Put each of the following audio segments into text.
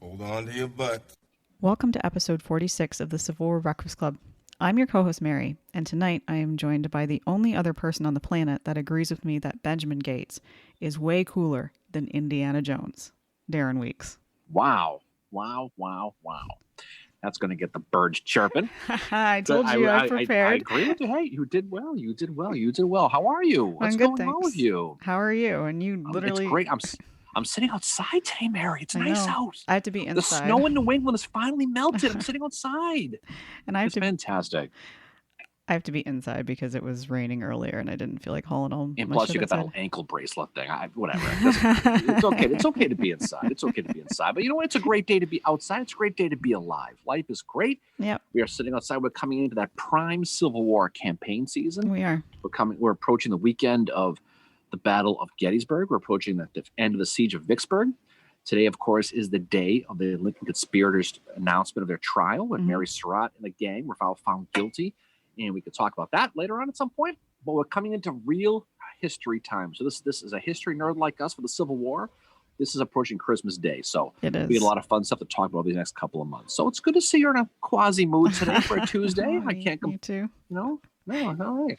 Hold on to your butts. Welcome to episode 46 of the Civil War Breakfast Club. I'm your co-host Mary, and tonight I am joined by the only other person on the planet that agrees with me that Benjamin Gates is way cooler than Indiana Jones, Darren Weeks. Wow. That's going to get the birds chirping. I told you I was prepared. I agree with you. Hey, you did well. How are you? What's going on with you? How are you? And you literally... It's great. I'm sitting outside today, Mary. It's nice out. I have to be inside. The snow in New England has finally melted. I'm sitting outside. And it's fantastic. I have to be inside because it was raining earlier and I didn't feel like hauling all and my plus shit you got outside. that whole ankle bracelet thing. Whatever. It's okay. It's okay to be inside. But you know what? It's a great day to be outside. It's a great day to be alive. Life is great. Yep. We are sitting outside. We're coming into that prime Civil War campaign season. We are. We're approaching the weekend of the Battle of Gettysburg. We're approaching the end of the siege of Vicksburg. Today, of course, is the day of the Lincoln conspirators' announcement of their trial when Mary Surratt and the gang were found guilty. And we could talk about that later on at some point. But we're coming into real history time. So this is a history nerd like us for the Civil War. This is approaching Christmas Day. So it is. We had a lot of fun stuff to talk about these next couple of months. So it's good to see you're in a quasi mood today for a Tuesday. I can't Me too. No, all right.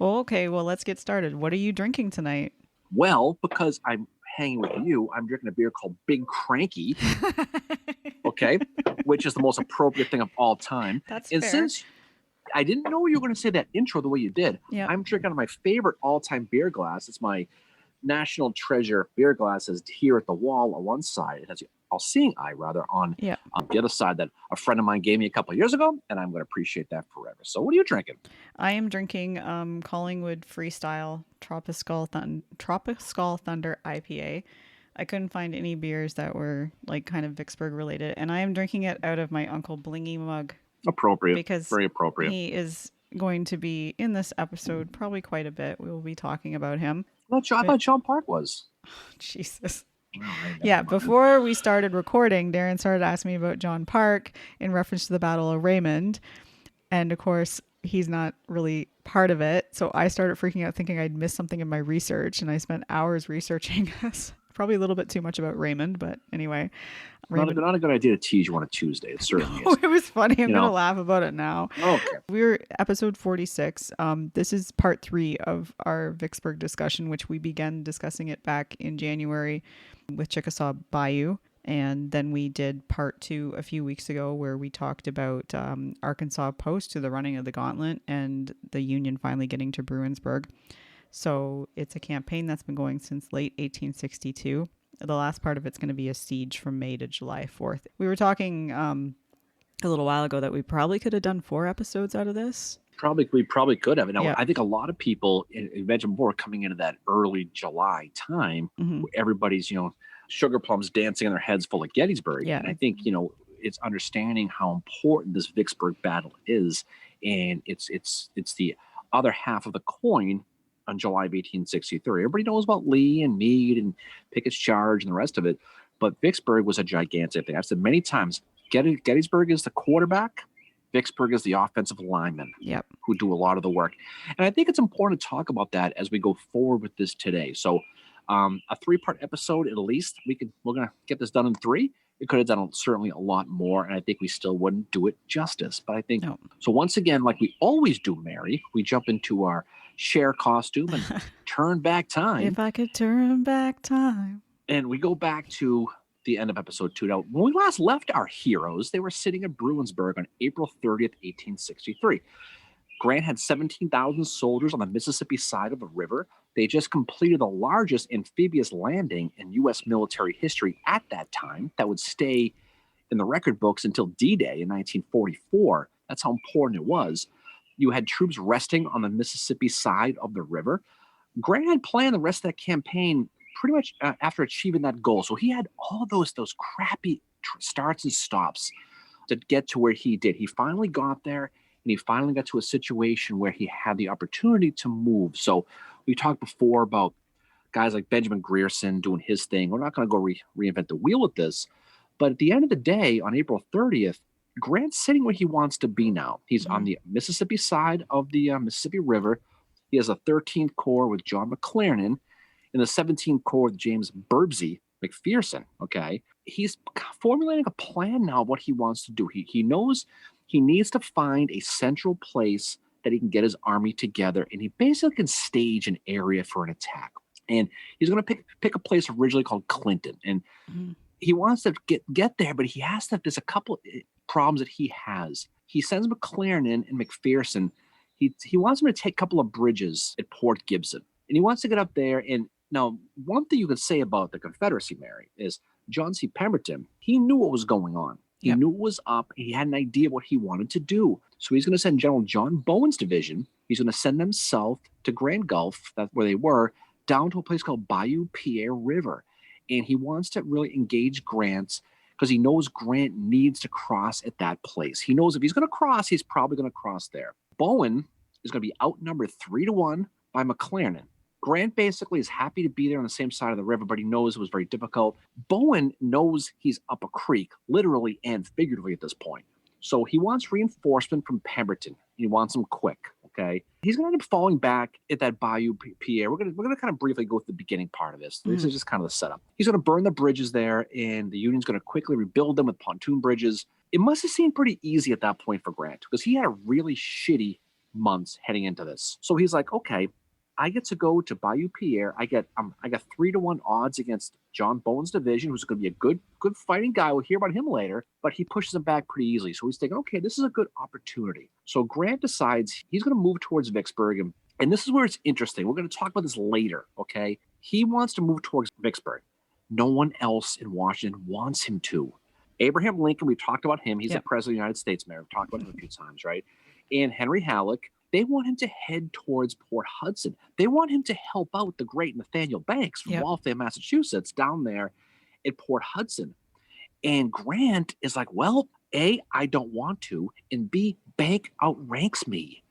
Okay. Well, let's get started. What are you drinking tonight? Well, because I'm hanging with you, I'm drinking a beer called Big Cranky. Okay. Which is the most appropriate thing of all time. That's and fair. Since I didn't know you were going to say that intro the way you did. Yep. I'm drinking out of my favorite all-time beer glass. It's my National Treasure beer glass. Is here at the wall on one side. It has the all-seeing eye, rather, on the other side that a friend of mine gave me a couple of years ago, and I'm going to appreciate that forever. So what are you drinking? I am drinking Collingwood Freestyle Tropical Thunder IPA. I couldn't find any beers that were like kind of Vicksburg related, and I am drinking it out of my Uncle Blingy mug. Appropriate. Because very appropriate. He is going to be in this episode probably quite a bit. We will be talking about him. I thought John Park was. Jesus. Oh, before we started recording, Darren started asking me about John Park in reference to the Battle of Raymond. And of course, he's not really part of it. So I started freaking out thinking I'd missed something in my research. And I spent hours researching this. Probably a little bit too much about Raymond, but anyway. Not a good idea to tease you on a Tuesday. It certainly is. It was funny. I'm going to laugh about it now. Okay. We're episode 46. This is part 3 of our Vicksburg discussion, which we began discussing it back in January with Chickasaw Bayou. And then we did part 2 a few weeks ago where we talked about Arkansas Post to the running of the gauntlet and the Union finally getting to Bruinsburg. So it's a campaign that's been going since late 1862. The last part of it's going to be a siege from May to July 4th. We were talking a little while ago that we probably could have done 4 episodes out of this. We probably could have. Now, I think a lot of people, you mentioned before, coming into that early July time, where everybody's, sugar plums dancing in their heads full of Gettysburg. Yeah. And I think, it's understanding how important this Vicksburg battle is. And it's the other half of the coin on July of 1863. Everybody knows about Lee and Meade and Pickett's Charge and the rest of it. But Vicksburg was a gigantic thing. I've said many times, Gettysburg is the quarterback. Vicksburg is the offensive lineman who do a lot of the work. And I think it's important to talk about that as we go forward with this today. So a 3-part episode at least. We're going to get this done in 3. It could have done certainly a lot more, and I think we still wouldn't do it justice. But I think, So once again, like we always do, Mary, we jump into our Cher costume and turn back time. If I could turn back time. And we go back to the end of episode 2. Now, when we last left our heroes, they were sitting at Bruinsburg on April 30th, 1863. Grant had 17,000 soldiers on the Mississippi side of the river. They just completed the largest amphibious landing in U.S. military history at that time that would stay in the record books until D-Day in 1944. That's how important it was. You had troops resting on the Mississippi side of the river. Grant had planned the rest of that campaign pretty much after achieving that goal. So he had all those crappy starts and stops to get to where he did. He finally got there, and he finally got to a situation where he had the opportunity to move. So we talked before about guys like Benjamin Grierson doing his thing. We're not going to go reinvent the wheel with this. But at the end of the day, on April 30th, Grant's sitting where he wants to be now. He's on the Mississippi side of the Mississippi River. He has a 13th Corps with John McClernand and the 17th Corps with James Burbsy McPherson, okay? he's formulating a plan now of what he wants to do. He knows he needs to find a central place that he can get his army together, and he basically can stage an area for an attack. And he's going to pick a place originally called Clinton, and Mhm. he wants to get there, but he has to. There's a couple problems that he has. He sends McLaren in and McPherson. He wants him to take a couple of bridges at Port Gibson, and he wants to get up there. And now, one thing you could say about the Confederacy, Mary, is John C. Pemberton. He knew what was going on. He Yep. knew it was up. He had an idea what he wanted to do. So he's going to send General John Bowen's division. He's going to send them south to Grand Gulf, that's where they were, down to a place called Bayou Pierre River. And he wants to really engage Grant because he knows Grant needs to cross at that place. He knows if he's going to cross, he's probably going to cross there. Bowen is going to be outnumbered 3-1 by McClernand. Grant basically is happy to be there on the same side of the river, but he knows it was very difficult. Bowen knows he's up a creek, literally and figuratively at this point. So he wants reinforcement from Pemberton. He wants them quick, okay? He's going to end up falling back at that Bayou Pierre. We're going to kind of briefly go through the beginning part of this. This is just kind of the setup. He's going to burn the bridges there, and the Union's going to quickly rebuild them with pontoon bridges. It must have seemed pretty easy at that point for Grant because he had a really shitty months heading into this. So he's like, okay, I get to go to Bayou Pierre. I got 3-1 odds against John Bowen's division, who's going to be a good fighting guy. We'll hear about him later, but he pushes him back pretty easily. So he's thinking, okay, this is a good opportunity. So Grant decides he's going to move towards Vicksburg, and this is where it's interesting. We're going to talk about this later, okay? He wants to move towards Vicksburg. No one else in Washington wants him to. Abraham Lincoln, we talked about him. He's the president of the United States, Mayor. We've talked about him a few times, right? And Henry Halleck. They want him to head towards Port Hudson. They want him to help out the great Nathaniel Banks from Waltham, Massachusetts, down there at Port Hudson. And Grant is like, well, A, I don't want to, and B, Bank outranks me.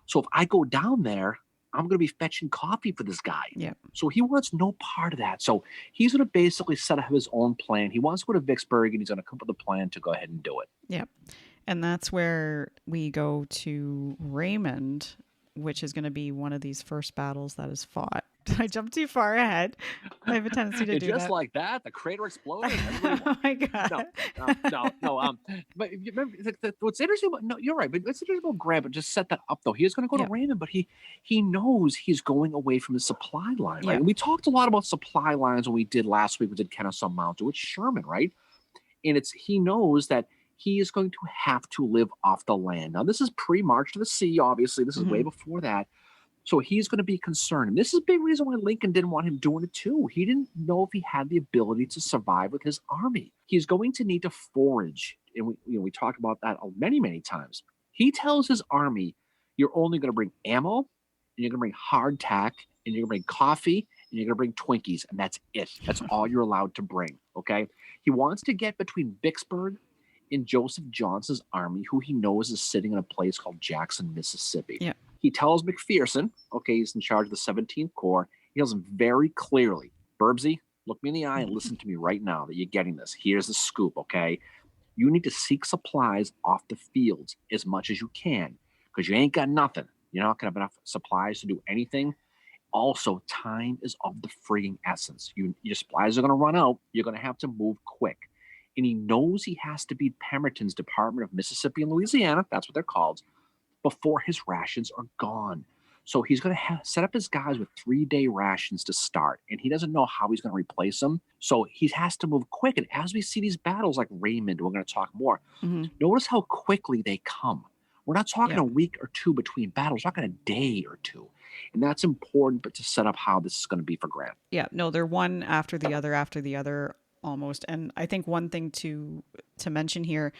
So if I go down there, I'm going to be fetching coffee for this guy. Yep. So he wants no part of that. So he's going to basically set up his own plan. He wants to go to Vicksburg, and he's going to come up with a plan to go ahead and do it. Yep. And that's where we go to Raymond, which is going to be one of these first battles that is fought. Did I jump too far ahead? I have a tendency to do just that. Like that, the crater exploded. Oh my God. No. But remember, what's interesting about, no, you're right. But what's interesting about Grant, but just set that up though. He is going to go to Raymond, but he knows he's going away from his supply line, right? And we talked a lot about supply lines when we did last week. We did Kennesaw Mountain with Sherman, right? And he knows that he is going to have to live off the land. Now, this is pre-March to the Sea, obviously. This is way before that. So he's going to be concerned. And this is a big reason why Lincoln didn't want him doing it too. He didn't know if he had the ability to survive with his army. He's going to need to forage. And we talked about that many, many times. He tells his army, you're only going to bring ammo, and you're going to bring hardtack, and you're going to bring coffee, and you're going to bring Twinkies, and that's it. That's all you're allowed to bring, okay? He wants to get between Vicksburg and Joseph Johnson's army, who he knows is sitting in a place called Jackson, Mississippi. Yeah. He tells McPherson, okay, he's in charge of the 17th Corps. He tells him very clearly, Burbsy, look me in the eye and listen to me right now that you're getting this. Here's the scoop, okay? You need to seek supplies off the fields as much as you can because you ain't got nothing. You're not going to have enough supplies to do anything. Also, time is of the frigging essence. Your supplies are going to run out. You're going to have to move quick. And he knows he has to beat Pemberton's Department of Mississippi and Louisiana, that's what they're called, before his rations are gone. So he's going to set up his guys with 3-day rations to start, and he doesn't know how he's going to replace them. So he has to move quick. And as we see these battles like Raymond, we're going to talk more. Notice how quickly they come. We're not talking a week or two between battles. We're talking a day or two. And that's important, but to set up how this is going to be for Grant. Yeah, no, they're one after the other almost. And I think one thing to mention here,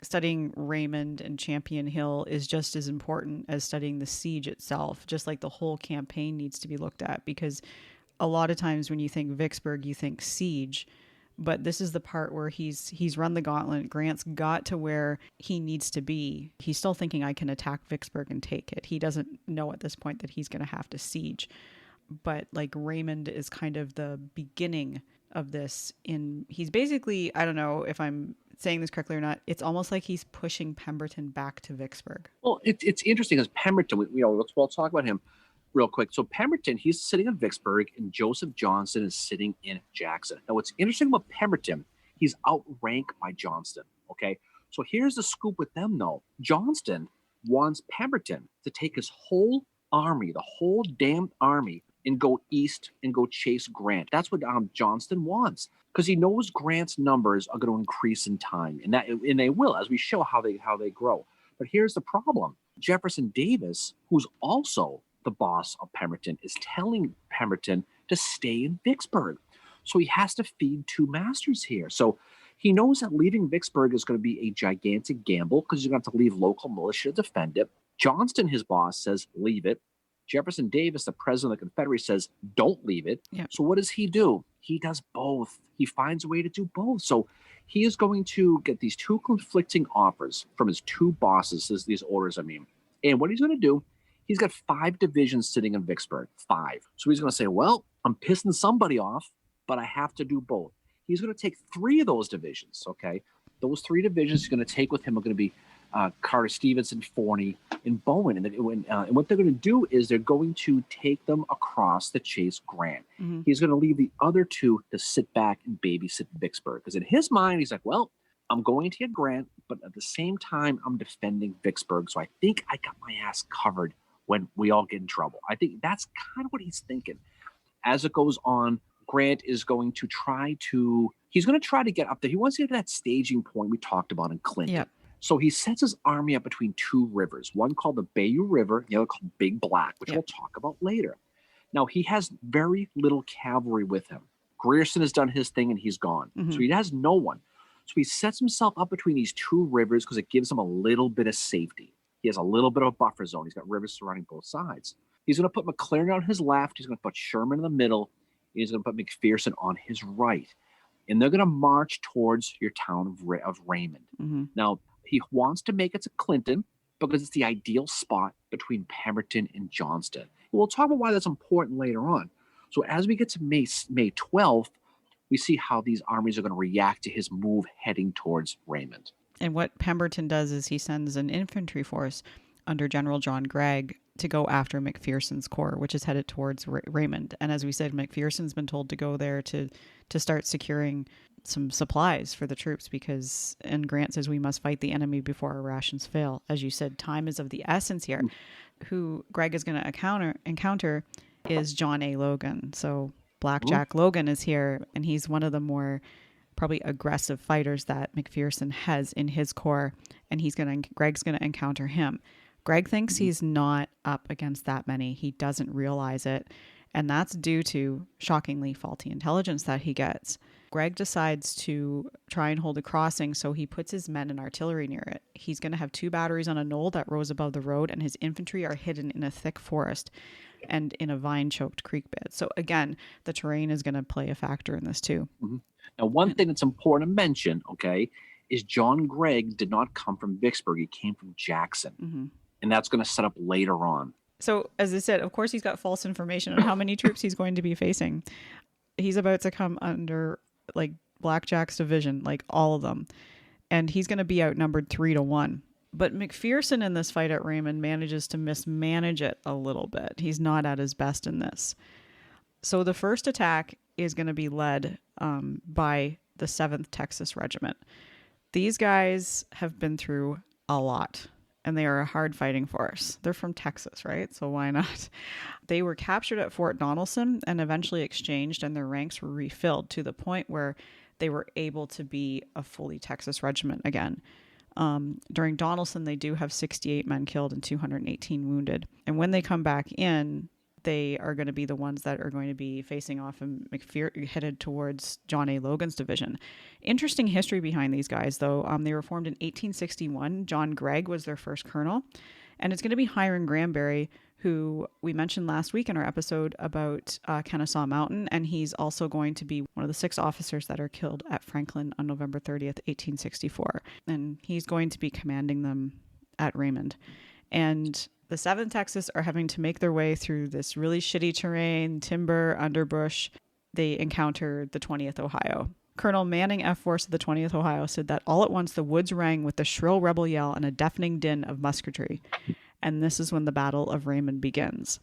studying Raymond and Champion Hill is just as important as studying the siege itself. Just like the whole campaign needs to be looked at, because a lot of times when you think Vicksburg, you think siege, but this is the part where he's run the gauntlet. Grant's got to where he needs to be. He's still thinking, I can attack Vicksburg and take it. He doesn't know at this point that he's going to have to siege. But like Raymond is kind of the beginning of this. He's basically, I don't know if I'm saying this correctly or not, it's almost like he's pushing Pemberton back to Vicksburg. Well, it's interesting because Pemberton, we'll talk about him real quick. So Pemberton, he's sitting in Vicksburg, and Joseph Johnson is sitting in Jackson. Now, what's interesting about Pemberton, He's outranked by Johnston. Okay. So here's the scoop with them, though. Johnston wants Pemberton to take his whole army, the whole damn army, and go east and go chase Grant. That's what Johnston wants, because he knows Grant's numbers are going to increase in time, and they will, as we show how they grow. But here's the problem: Jefferson Davis, who's also the boss of Pemberton, is telling Pemberton to stay in Vicksburg. So he has to feed two masters here. So he knows that leaving Vicksburg is going to be a gigantic gamble, because you're going to have to leave local militia to defend it. Johnston, his boss, says leave it. Jefferson Davis, the president of the Confederacy, says don't leave it. Yep. So what does he do? He does both. He finds a way to do both. So he is going to get these two conflicting offers from his two bosses, these orders, I mean. And what he's going to do, he's got 5 divisions sitting in Vicksburg, 5. So he's going to say, well, I'm pissing somebody off, but I have to do both. He's going to take 3 of those divisions, okay? Those 3 divisions he's going to take with him are going to be Carter Stevenson, Forney, and Bowen. And what they're going to do is they're going to take them across to chase Grant. Mm-hmm. He's going to leave the other 2 to sit back and babysit Vicksburg. Because in his mind, he's like, well, I'm going to get Grant, but at the same time, I'm defending Vicksburg. So I think I got my ass covered when we all get in trouble. I think that's kind of what he's thinking. As it goes on, Grant is going to try to get up there. He wants to get to that staging point we talked about in Clinton. Yep. So he sets his army up between 2 rivers, one called the Bayou River, the other called Big Black, which we'll talk about later. Now, he has very little cavalry with him. Grierson has done his thing and he's gone. Mm-hmm. So he has no one. So he sets himself up between these 2 rivers because it gives him a little bit of safety. He has a little bit of a buffer zone. He's got rivers surrounding both sides. He's going to put McClernand on his left. He's going to put Sherman in the middle. He's going to put McPherson on his right. And they're going to march towards your town of Raymond. Mm-hmm. Now, he wants to make it to Clinton because it's the ideal spot between Pemberton and Johnston. We'll talk about why that's important later on. So as we get to May 12th, we see how these armies are going to react to his move heading towards Raymond. And what Pemberton does is he sends an infantry force under General John Gregg to go after McPherson's corps, which is headed towards Raymond. And as we said, McPherson's been told to go there to start securing some supplies for the troops, because, and Grant says, we must fight the enemy before our rations fail. As you said, time is of the essence here. Who Gregg is going to encounter is John A. Logan. So Black Jack Logan is here, and he's one of the more probably aggressive fighters that McPherson has in his corps, and Gregg's going to encounter him. Gregg thinks he's not up against that many. He doesn't realize it, and that's due to shockingly faulty intelligence that he gets. Gregg decides to try and hold a crossing, so he puts his men and artillery near it. He's going to have 2 batteries on a knoll that rose above the road, and his infantry are hidden in a thick forest and in a vine-choked creek bed. So again, the terrain is going to play a factor in this too. Mm-hmm. Now, one thing that's important to mention, okay, is John Gregg did not come from Vicksburg. He came from Jackson. Mm-hmm. And that's going to set up later on. So, as I said, of course, he's got false information on how many troops he's going to be facing. He's about to come under, like, Blackjack's division, like all of them. And he's going to be outnumbered 3-1. But McPherson in this fight at Raymond manages to mismanage it a little bit. He's not at his best in this. So the first attack is going to be led by the 7th Texas Regiment. These guys have been through a lot, and they are a hard fighting force. They're from Texas, right? So why not? They were captured at Fort Donelson and eventually exchanged, and their ranks were refilled to the point where they were able to be a fully Texas regiment again. During Donelson, they do have 68 men killed and 218 wounded. And when they come back in, they are going to be the ones that are going to be facing off and headed towards John A. Logan's division. Interesting history behind these guys, though. They were formed in 1861. John Gregg was their first colonel. And it's going to be Hiram Granberry, who we mentioned last week in our episode about Kennesaw Mountain. And he's also going to be one of the 6 officers that are killed at Franklin on November 30th, 1864. And he's going to be commanding them at Raymond. And the 7th Texas are having to make their way through this really shitty terrain, timber, underbrush. They encounter the 20th Ohio. Colonel Manning F. Force of the 20th Ohio said that all at once the woods rang with the shrill rebel yell and a deafening din of musketry. And this is when the Battle of Raymond begins.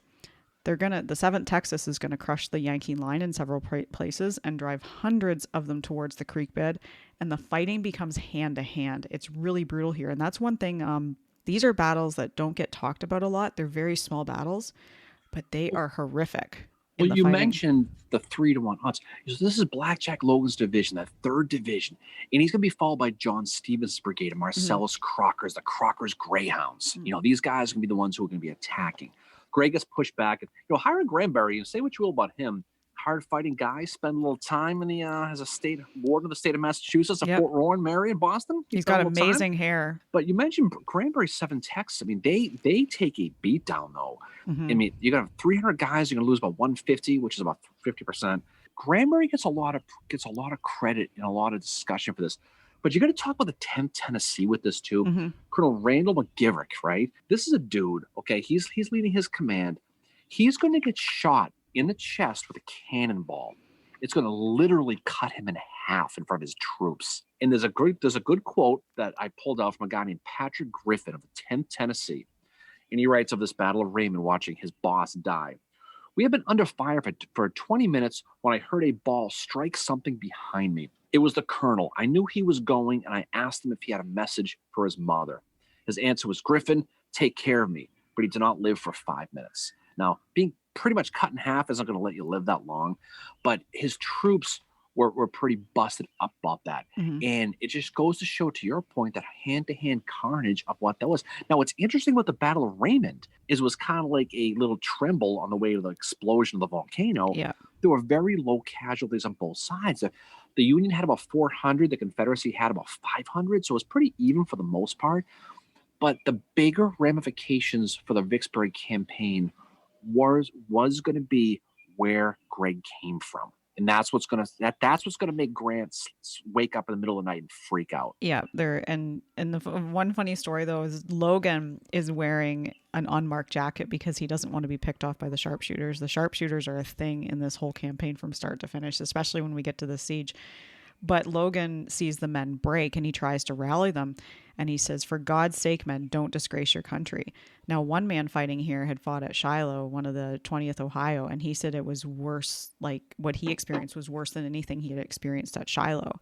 The 7th Texas is going to crush the Yankee line in several places and drive hundreds of them towards the creek bed and the fighting becomes hand to hand. It's really brutal here. And that's one thing. These are battles that don't get talked about a lot. They're very small battles, but they are horrific in Well, the you fighting. mentioned the 3-1 odds. So this is Blackjack Logan's division, that third division. And he's going to be followed by John Stevens' brigade and Marcellus Crocker's, the Crocker's Greyhounds. These guys are going to be the ones who are going to be attacking. Gray gets pushed back. Hiram Granberry, and say what you will about him, hard-fighting guy, spent a little time in the as a state warden of the state of Massachusetts at Fort Rowan, Mary, in Boston. He's got amazing hair. But you mentioned Granberry's 7 Texas. I mean, they take a beat down, though. I mean, you got 300 guys. You're going to lose about 150, which is about 50%. Granberry gets a lot of credit and a lot of discussion for this. But you got to talk about the 10th Tennessee with this too. Colonel Randall McGiverick, right? This is a dude. Okay, he's leading his command. He's going to get shot in the chest with a cannonball. It's going to literally cut him in half in front of his troops. And there's a good quote that I pulled out from a guy named Patrick Griffin of the 10th Tennessee. And he writes of this Battle of Raymond, watching his boss die. We had been under fire for 20 minutes when I heard a ball strike something behind me. It was the colonel. I knew he was going, and I asked him if he had a message for his mother. His answer was, Griffin, take care of me. But he did not live for 5 minutes. Now, being pretty much cut in half isn't going to let you live that long. But his troops were pretty busted up about that. And it just goes to show, to your point, that hand-to-hand carnage of what that was. Now, what's interesting about the Battle of Raymond is it was kind of like a little tremble on the way to the explosion of the volcano. Yeah. There were very low casualties on both sides. The Union had about 400. The Confederacy had about 500. So it was pretty even for the most part. But the bigger ramifications for the Vicksburg campaign was going to be where Gregg came from. And that's what's gonna make Grant wake up in the middle of the night and freak out. Yeah, and the one funny story though is Logan is wearing an unmarked jacket because he doesn't want to be picked off by the sharpshooters. The sharpshooters are a thing in this whole campaign from start to finish, especially when we get to the siege. But Logan sees the men break and he tries to rally them. And he says, for God's sake, men, don't disgrace your country. Now, one man fighting here had fought at Shiloh, one of the 20th Ohio, and he said it was worse, like what he experienced was worse than anything he had experienced at Shiloh.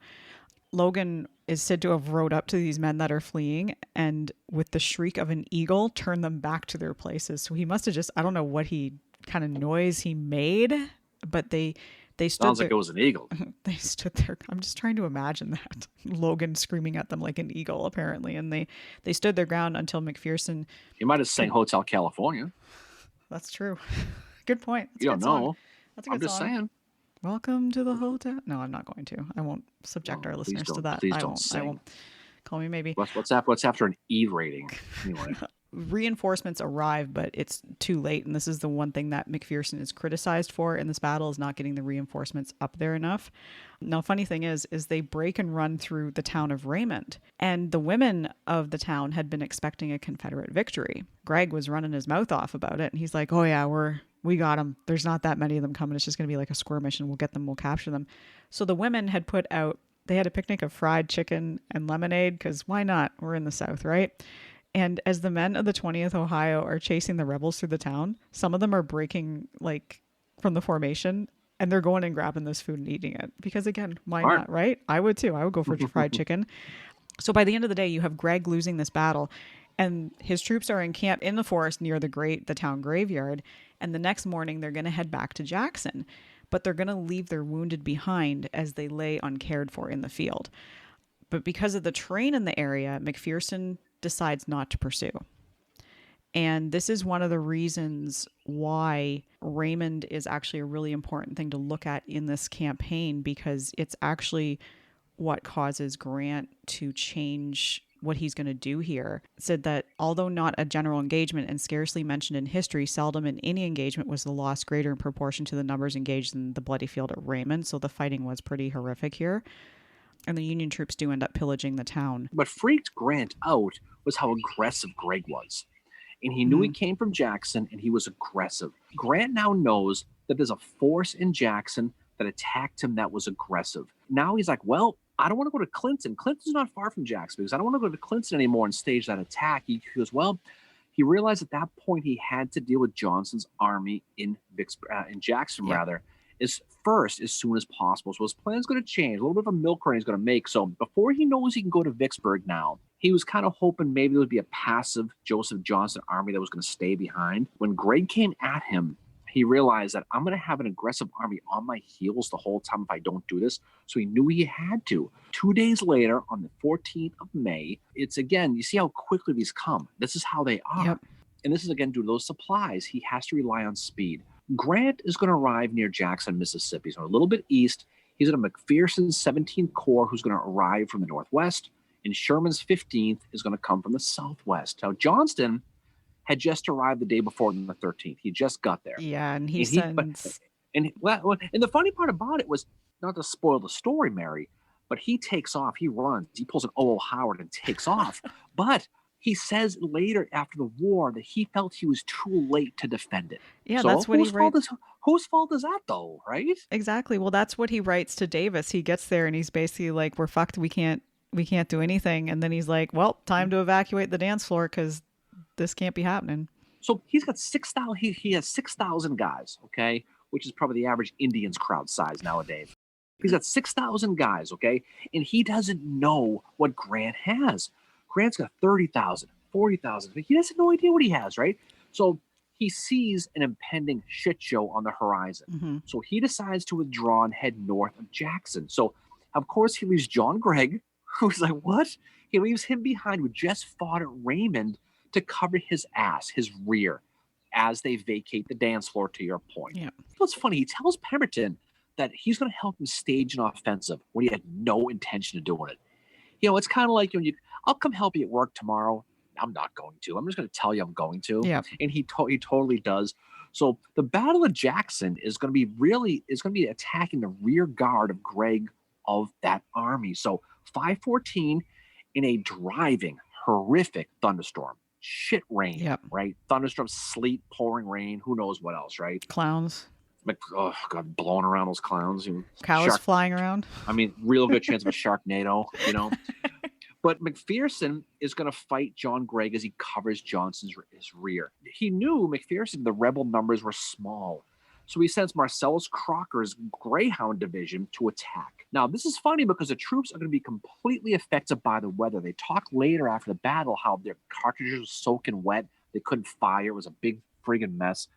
Logan is said to have rode up to these men that are fleeing and with the shriek of an eagle, turned them back to their places. So he must have just, I don't know what kind of noise he made, but they stood Sounds there. like it was an eagle. They stood there. I'm just trying to imagine that. Logan screaming at them like an eagle, apparently. And they stood their ground until McPherson. You might have sang Hotel California. That's true. Good point. That's you don't know. That's a good I'm just song. saying. Welcome to the hotel. No, I'm not going to. I won't subject our listeners to that. Please don't sing. I won't. Call me maybe. What's after an E rating? Anyway. Reinforcements arrive, but it's too late. And this is the one thing that McPherson is criticized for in this battle, is not getting the reinforcements up there enough. Now, funny thing is they break and run through the town of Raymond. And the women of the town had been expecting a Confederate victory. Gregg was running his mouth off about it. And he's like, oh yeah, we got them. There's not that many of them coming. It's just going to be like a skirmish and we'll get them. We'll capture them. So the women had they had a picnic of fried chicken and lemonade, because why not? We're in the South, right? And as the men of the 20th Ohio are chasing the rebels through the town, some of them are breaking like from the formation and they're going and grabbing this food and eating it. Because again, why not, right? I would too. I would go for fried chicken. So by the end of the day, you have Gregg losing this battle and his troops are in camp in the forest near the town graveyard. And the next morning they're going to head back to Jackson, but they're going to leave their wounded behind as they lay uncared for in the field. But because of the terrain in the area, McPherson decides not to pursue. And this is one of the reasons why Raymond is actually a really important thing to look at in this campaign, because it's actually what causes Grant to change what he's going to do here. It said that although not a general engagement and scarcely mentioned in history, seldom in any engagement was the loss greater in proportion to the numbers engaged in the bloody field at Raymond. So the fighting was pretty horrific here. And the Union troops do end up pillaging the town. What freaked Grant out was how aggressive Gregg was. And he knew he came from Jackson and he was aggressive. Grant now knows that there's a force in Jackson that attacked him that was aggressive. Now he's like, well, I don't want to go to Clinton. Clinton's not far from Jackson, because I don't want to go to Clinton anymore and stage that attack. He goes, well, he realized at that point he had to deal with Johnson's army in Vicksburg, in Jackson, rather. as soon as possible. So his plan's going to change. A little bit of a milk run he's going to make. So before he knows he can go to Vicksburg now, he was kind of hoping maybe there would be a passive Joseph Johnston army that was going to stay behind. When Gregg came at him, he realized that I'm going to have an aggressive army on my heels the whole time if I don't do this. So he knew he had to. 2 days later, on the 14th of May, it's again, you see how quickly these come. This is how they are. Yep. And this is again due to those supplies. He has to rely on speed. Grant is going to arrive near Jackson, Mississippi, so a little bit east. He's in a McPherson's 17th Corps who's going to arrive from the northwest, and Sherman's 15th is going to come from the southwest. Now, Johnston had just arrived the day before on the 13th. He just got there. Yeah, and he sends... And the funny part about it was, not to spoil the story, Mary, but he takes off. He runs. He pulls an O.O. Howard and takes off. But he says later after the war that he felt he was too late to defend it. Yeah, so that's what he writes. Whose fault is that, though, right? Exactly. Well, that's what he writes to Davis. He gets there and he's basically like, we're fucked. We can't do anything. And then he's like, well, time to evacuate the dance floor because this can't be happening. So he's got 6,000. He has 6,000 guys, okay, which is probably the average Indians crowd size nowadays. He's got 6,000 guys, okay, and he doesn't know what Grant has. Grant's got 30,000, 40,000. He has no idea what he has, right? So he sees an impending shit show on the horizon. Mm-hmm. So he decides to withdraw and head north of Jackson. So, of course, he leaves John Gregg, who's like, what? He leaves him behind who just fought at Raymond to cover his ass, his rear, as they vacate the dance floor, to your point. Yeah. What's funny, he tells Pemberton that he's going to help him stage an offensive when he had no intention of doing it. You know, it's kind of like when I'll come help you at work tomorrow. I'm not going to. I'm just going to tell you I'm going to. Yeah. And he totally does. So the Battle of Jackson is going to be attacking the rear guard of Gregg of that army. So 5:14 in a driving, horrific thunderstorm. Shit rain, Yep. right? Thunderstorm, sleet, pouring rain, who knows what else, right? Clowns. Like, oh, God, blowing around those clowns. Cows flying around. I mean, real good chance of a Sharknado, you know? But McPherson is going to fight John Gregg as he covers Johnston's his rear. He knew McPherson, the rebel numbers were small. So he sends Marcellus Crocker's Greyhound Division to attack. Now, this is funny because the troops are going to be completely affected by the weather. They talk later after the battle how their cartridges were soaking wet. They couldn't fire. It was a big friggin' mess.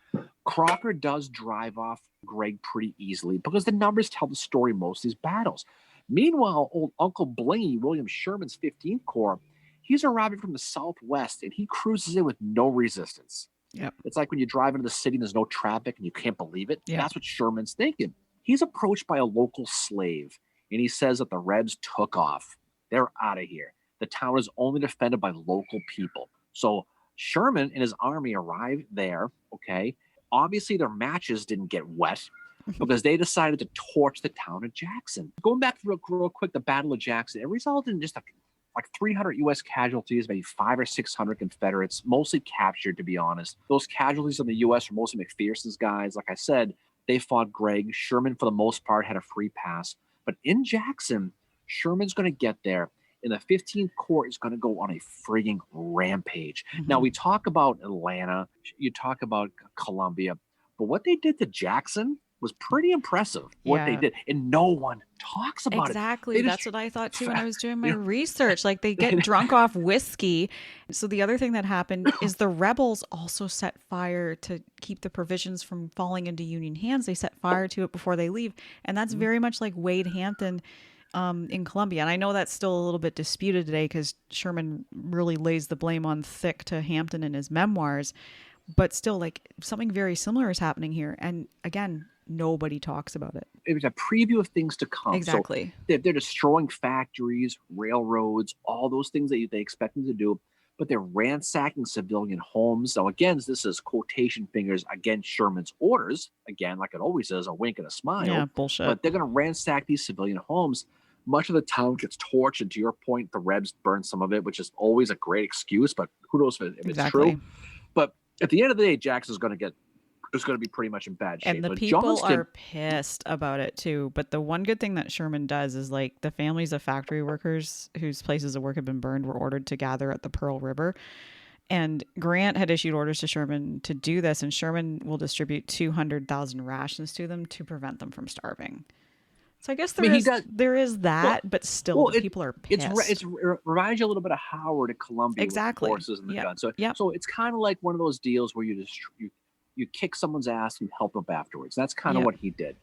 Crocker does drive off Gregg pretty easily because the numbers tell the story most of these battles. Meanwhile, old Uncle Blingy, William Sherman's 15th Corps, he's arriving from the southwest and he cruises in with no resistance. Yep. It's like when you drive into the city and there's no traffic and you can't believe it. Yep. That's what Sherman's thinking. He's approached by a local slave and he says that the Rebs took off. They're out of here. The town is only defended by local people. So Sherman and his army arrive there, okay? Obviously, their matches didn't get wet because they decided to torch the town of Jackson. Going back real quick, the Battle of Jackson, it resulted in just like 300 U.S. casualties, maybe 500 or 600 Confederates, mostly captured, to be honest. Those casualties in the U.S. were mostly McPherson's guys. Like I said, they fought Gregg. Sherman, for the most part, had a free pass. But in Jackson, Sherman's going to get there, and the 15th Corps is going to go on a frigging rampage. Mm-hmm. Now, we talk about Atlanta, you talk about Columbia, but what they did to Jackson was pretty impressive, what they did. And no one talks about it. Exactly. That's what I thought too when I was doing my research. Like, they get drunk off whiskey. So the other thing that happened is the rebels also set fire to keep the provisions from falling into Union hands. They set fire to it before they leave. And that's very much like Wade Hampton in Columbia. And I know that's still a little bit disputed today because Sherman really lays the blame on thick to Hampton in his memoirs. But still, like, something very similar is happening here. And again, nobody talks about it. It was a preview of things to come. Exactly. So they're destroying factories, railroads, all those things that they expect them to do, but they're ransacking civilian homes. Now, again, this is quotation fingers against Sherman's orders. Again, like it always is, a wink and a smile. Yeah, bullshit. But they're going to ransack these civilian homes. Much of the town gets torched, and to your point, the Rebs burn some of it, which is always a great excuse, but who knows if it's true. But at the end of the day, Jackson's going to be pretty much in bad shape. And the but people Johnston are pissed about it too. But the one good thing that Sherman does is, like, the families of factory workers whose places of work have been burned were ordered to gather at the Pearl River. And Grant had issued orders to Sherman to do this, and Sherman will distribute 200,000 rations to them to prevent them from starving. So I guess I mean, he does. there is Well, that, but still well, the people are it pissed. reminds you a little bit of Howard at Columbia with the Exactly. horses and the Yep. guns. So Yep. so it's kind of like one of those deals where you kick someone's ass and help them afterwards. That's kind of Yep. what he did.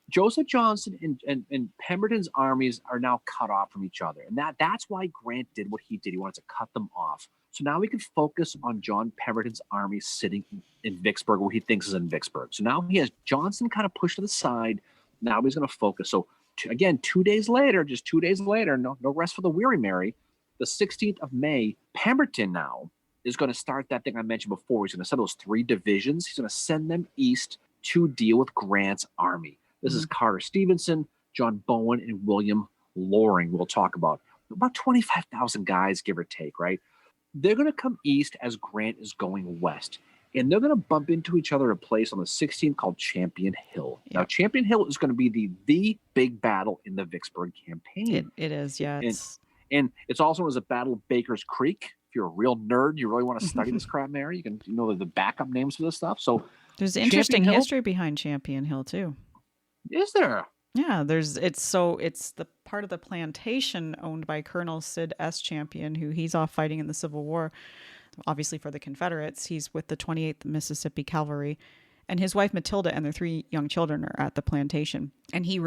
Joseph Johnson and Pemberton's armies are now cut off from each other, and that's why Grant did what he did. He wanted to cut them off. So now we can focus on John Pemberton's army sitting in Vicksburg, where he thinks is in Vicksburg. So now he has Johnson kind of pushed to the side. Now he's going to focus. So again, 2 days later, just 2 days later, no rest for the weary, Mary. The 16th of May, Pemberton now is going to start that thing I mentioned before. He's going to send those 3 divisions. He's going to send them east to deal with Grant's army. This is Carter Stevenson, John Bowen, and William Loring. We'll talk about 25,000 guys, give or take, right? They're going to come east as Grant is going west. And they're going to bump into each other at a place on the 16th called Champion Hill. Yep. Now, Champion Hill is going to be the big battle in the Vicksburg campaign. It is, yeah. And it's also known as the Battle of Baker's Creek. If you're a real nerd, you really want to study this crap, Mary, you know the backup names for this stuff. So there's interesting history behind Champion Hill, too. Is there? Yeah, it's the part of the plantation owned by Colonel Sid S. Champion, who he's off fighting in the Civil War, obviously for the Confederates. He's with the 28th Mississippi Cavalry, and his wife Matilda and their 3 young children are at the plantation. And he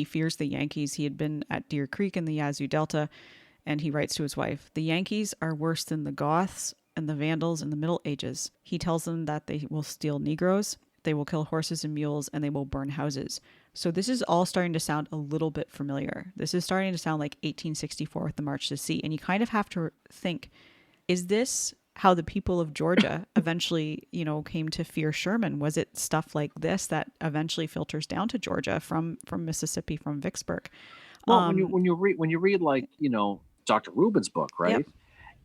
fears the Yankees. He had been at Deer Creek in the Yazoo Delta, and he writes to his wife, "The Yankees are worse than the Goths and the Vandals in the Middle Ages." He tells them that they will steal Negroes, they will kill horses and mules, and they will burn houses. So this is all starting to sound a little bit familiar. This is starting to sound like 1864 with the March to Sea. And you kind of have to think, is this how the people of Georgia eventually, came to fear Sherman? Was it stuff like this that eventually filters down to Georgia from Mississippi, from Vicksburg? Well, when you read like, Dr. Rubin's book, right? Yep.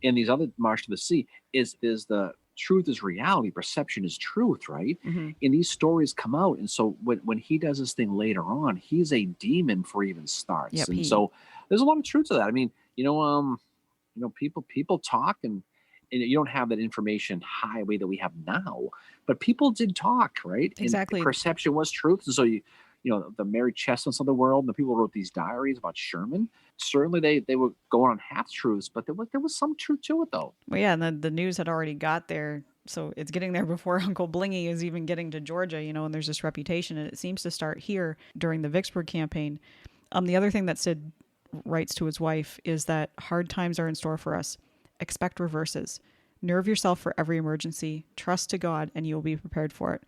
And these other March to the Sea, is the truth is reality, perception is truth, right? Mm-hmm. And these stories come out, and so when he does this thing later on, he's a demon for even starts. Yep, and so there's a lot of truth to that. I mean, people talk, and you don't have that information highway that we have now, but people did talk, right? Exactly. And perception was truth, and so the Mary Chestnuts of the world, and the people who wrote these diaries about Sherman, certainly they were going on half truths, but there was some truth to it, though. Well, yeah, and the news had already got there, so it's getting there before Uncle Blingy is even getting to Georgia, and there's this reputation, and it seems to start here during the Vicksburg campaign. The other thing that Sid writes to his wife is that hard times are in store for us. Expect reverses. Nerve yourself for every emergency. Trust to God, and you will be prepared for it.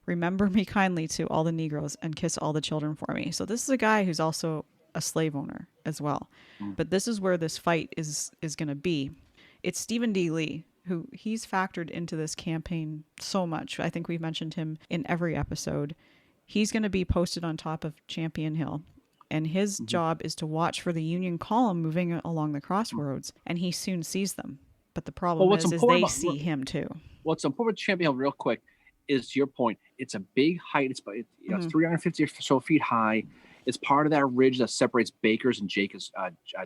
Remember me kindly to all the Negroes and kiss all the children for me. So this is a guy who's also a slave owner as well. But this is where this fight is going to be. It's Stephen D. Lee, who he's factored into this campaign so much. I think we've mentioned him in every episode. He's going to be posted on top of Champion Hill, and his job is to watch for the Union column moving along the crossroads, and he soon sees them. But the problem is they see him too. What's important with Champion Hill, real quick, is to your point, it's a big height. It's 350 or so feet high. It's part of that ridge that separates Baker's and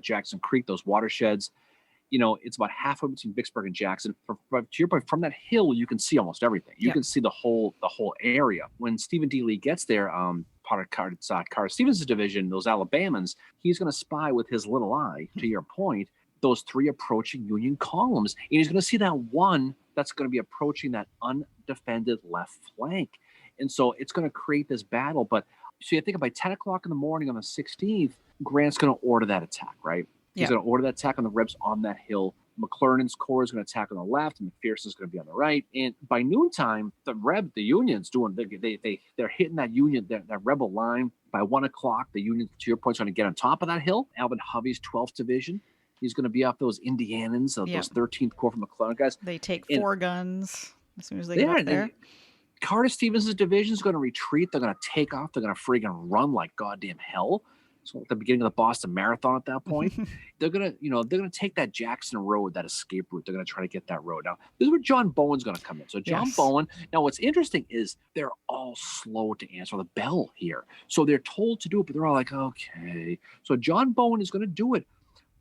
Jackson Creek, those watersheds. It's about halfway between Vicksburg and Jackson. To your point, from that hill, you can see almost everything. You can see the whole area. When Stephen D. Lee gets there, part of Carter Stevens' division, those Alabamans, he's going to spy with his little eye, to your point, those 3 approaching Union columns. And he's going to see that one that's going to be approaching that undefended left flank. And so it's going to create this battle. But so you think by 10 o'clock in the morning on the 16th, Grant's going to order that attack, right? He's going to order that attack on the Rebs on that hill. McClernand's corps is going to attack on the left, and McPherson's going to be on the right. And by noontime, the Union's they're hitting that Union, that Rebel line. By 1 o'clock, the Union, to your point, is going to get on top of that hill. Alvin Hovey's 12th Division. He's going to be off those Indianans, those 13th Corps from McClellan guys. They take 4 guns as soon as they get up there. Carter Stevens' division is going to retreat. They're going to take off. They're going to friggin' run like goddamn hell. So at the beginning of the Boston Marathon at that point, they're going to take that Jackson Road, that escape route. They're going to try to get that road. Now, this is where John Bowen's going to come in. So John Bowen, now what's interesting is they're all slow to answer the bell here. So they're told to do it, but they're all like, okay. So John Bowen is going to do it.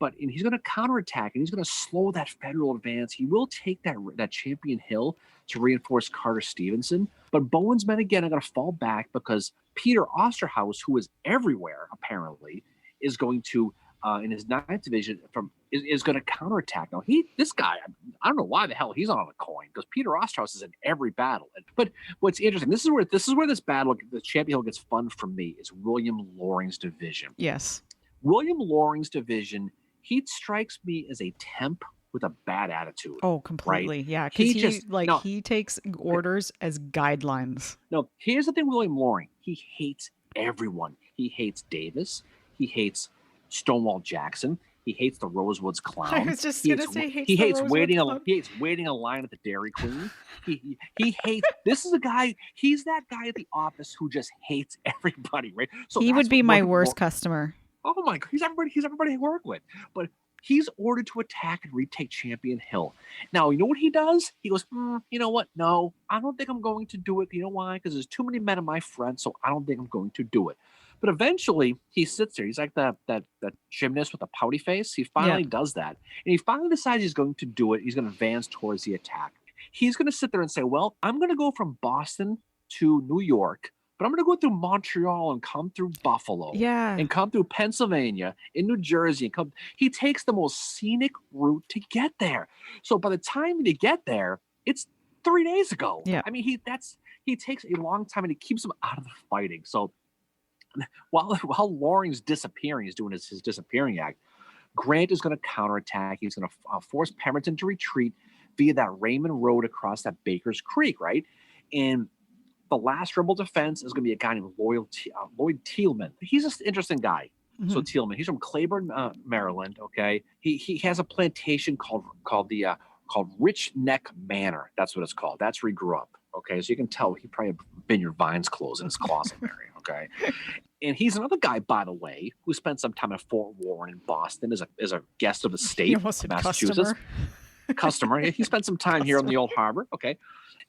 and he's going to counterattack and he's going to slow that Federal advance. He will take that Champion Hill to reinforce Carter Stevenson. But Bowen's men again are going to fall back because Peter Osterhaus, who is everywhere apparently, is going to in his 9th division is going to counterattack. Now this guy, I don't know why the hell he's on the coin, because Peter Osterhaus is in every battle. But what's interesting, this is where this battle, the Champion Hill, gets fun for me, is William Loring's division. Yes. William Loring's division, he strikes me as a temp with a bad attitude. Oh, completely. Right? Yeah, because he takes orders as guidelines. No, here's the thing, William Loring, he hates everyone. He hates Davis. He hates Stonewall Jackson. He hates the Rosewoods clown. I was just going to say he hates waiting a line at the Dairy Queen. He hates. This is a guy. He's that guy at the office who just hates everybody, right? So he would be my worst customer. Oh my God, he's everybody I work with. But he's ordered to attack and retake Champion Hill. Now, you know what he does? He goes, you know what? No, I don't think I'm going to do it. You know why? Because there's too many men in my front, so I don't think I'm going to do it. But eventually, he sits there. He's like that gymnast with a pouty face. He finally does that. And he finally decides he's going to do it. He's going to advance towards the attack. He's going to sit there and say, well, I'm going to go from Boston to New York, but I'm going to go through Montreal and come through Buffalo. Yeah. And come through Pennsylvania, in New Jersey. He takes the most scenic route to get there. So by the time they get there, it's 3 days ago. Yeah. I mean, he takes a long time and he keeps them out of the fighting. So while Loring's disappearing, he's doing his disappearing act, Grant is going to counterattack. He's going to force Pemberton to retreat via that Raymond Road across that Baker's Creek, right? And the last rebel defense is going to be a guy named Lloyd Thielman. He's an interesting guy. Mm-hmm. So Thielman, he's from Claiborne, Maryland. Okay, he has a plantation called Rich Neck Manor. That's what it's called. That's where he grew up. Okay, so you can tell he probably had Vineyard Vines clothes in his closet area. Okay, and he's another guy, by the way, who spent some time at Fort Warren in Boston as a guest of the state of Massachusetts. Customer. He spent some time here on the Old Harbor. Okay,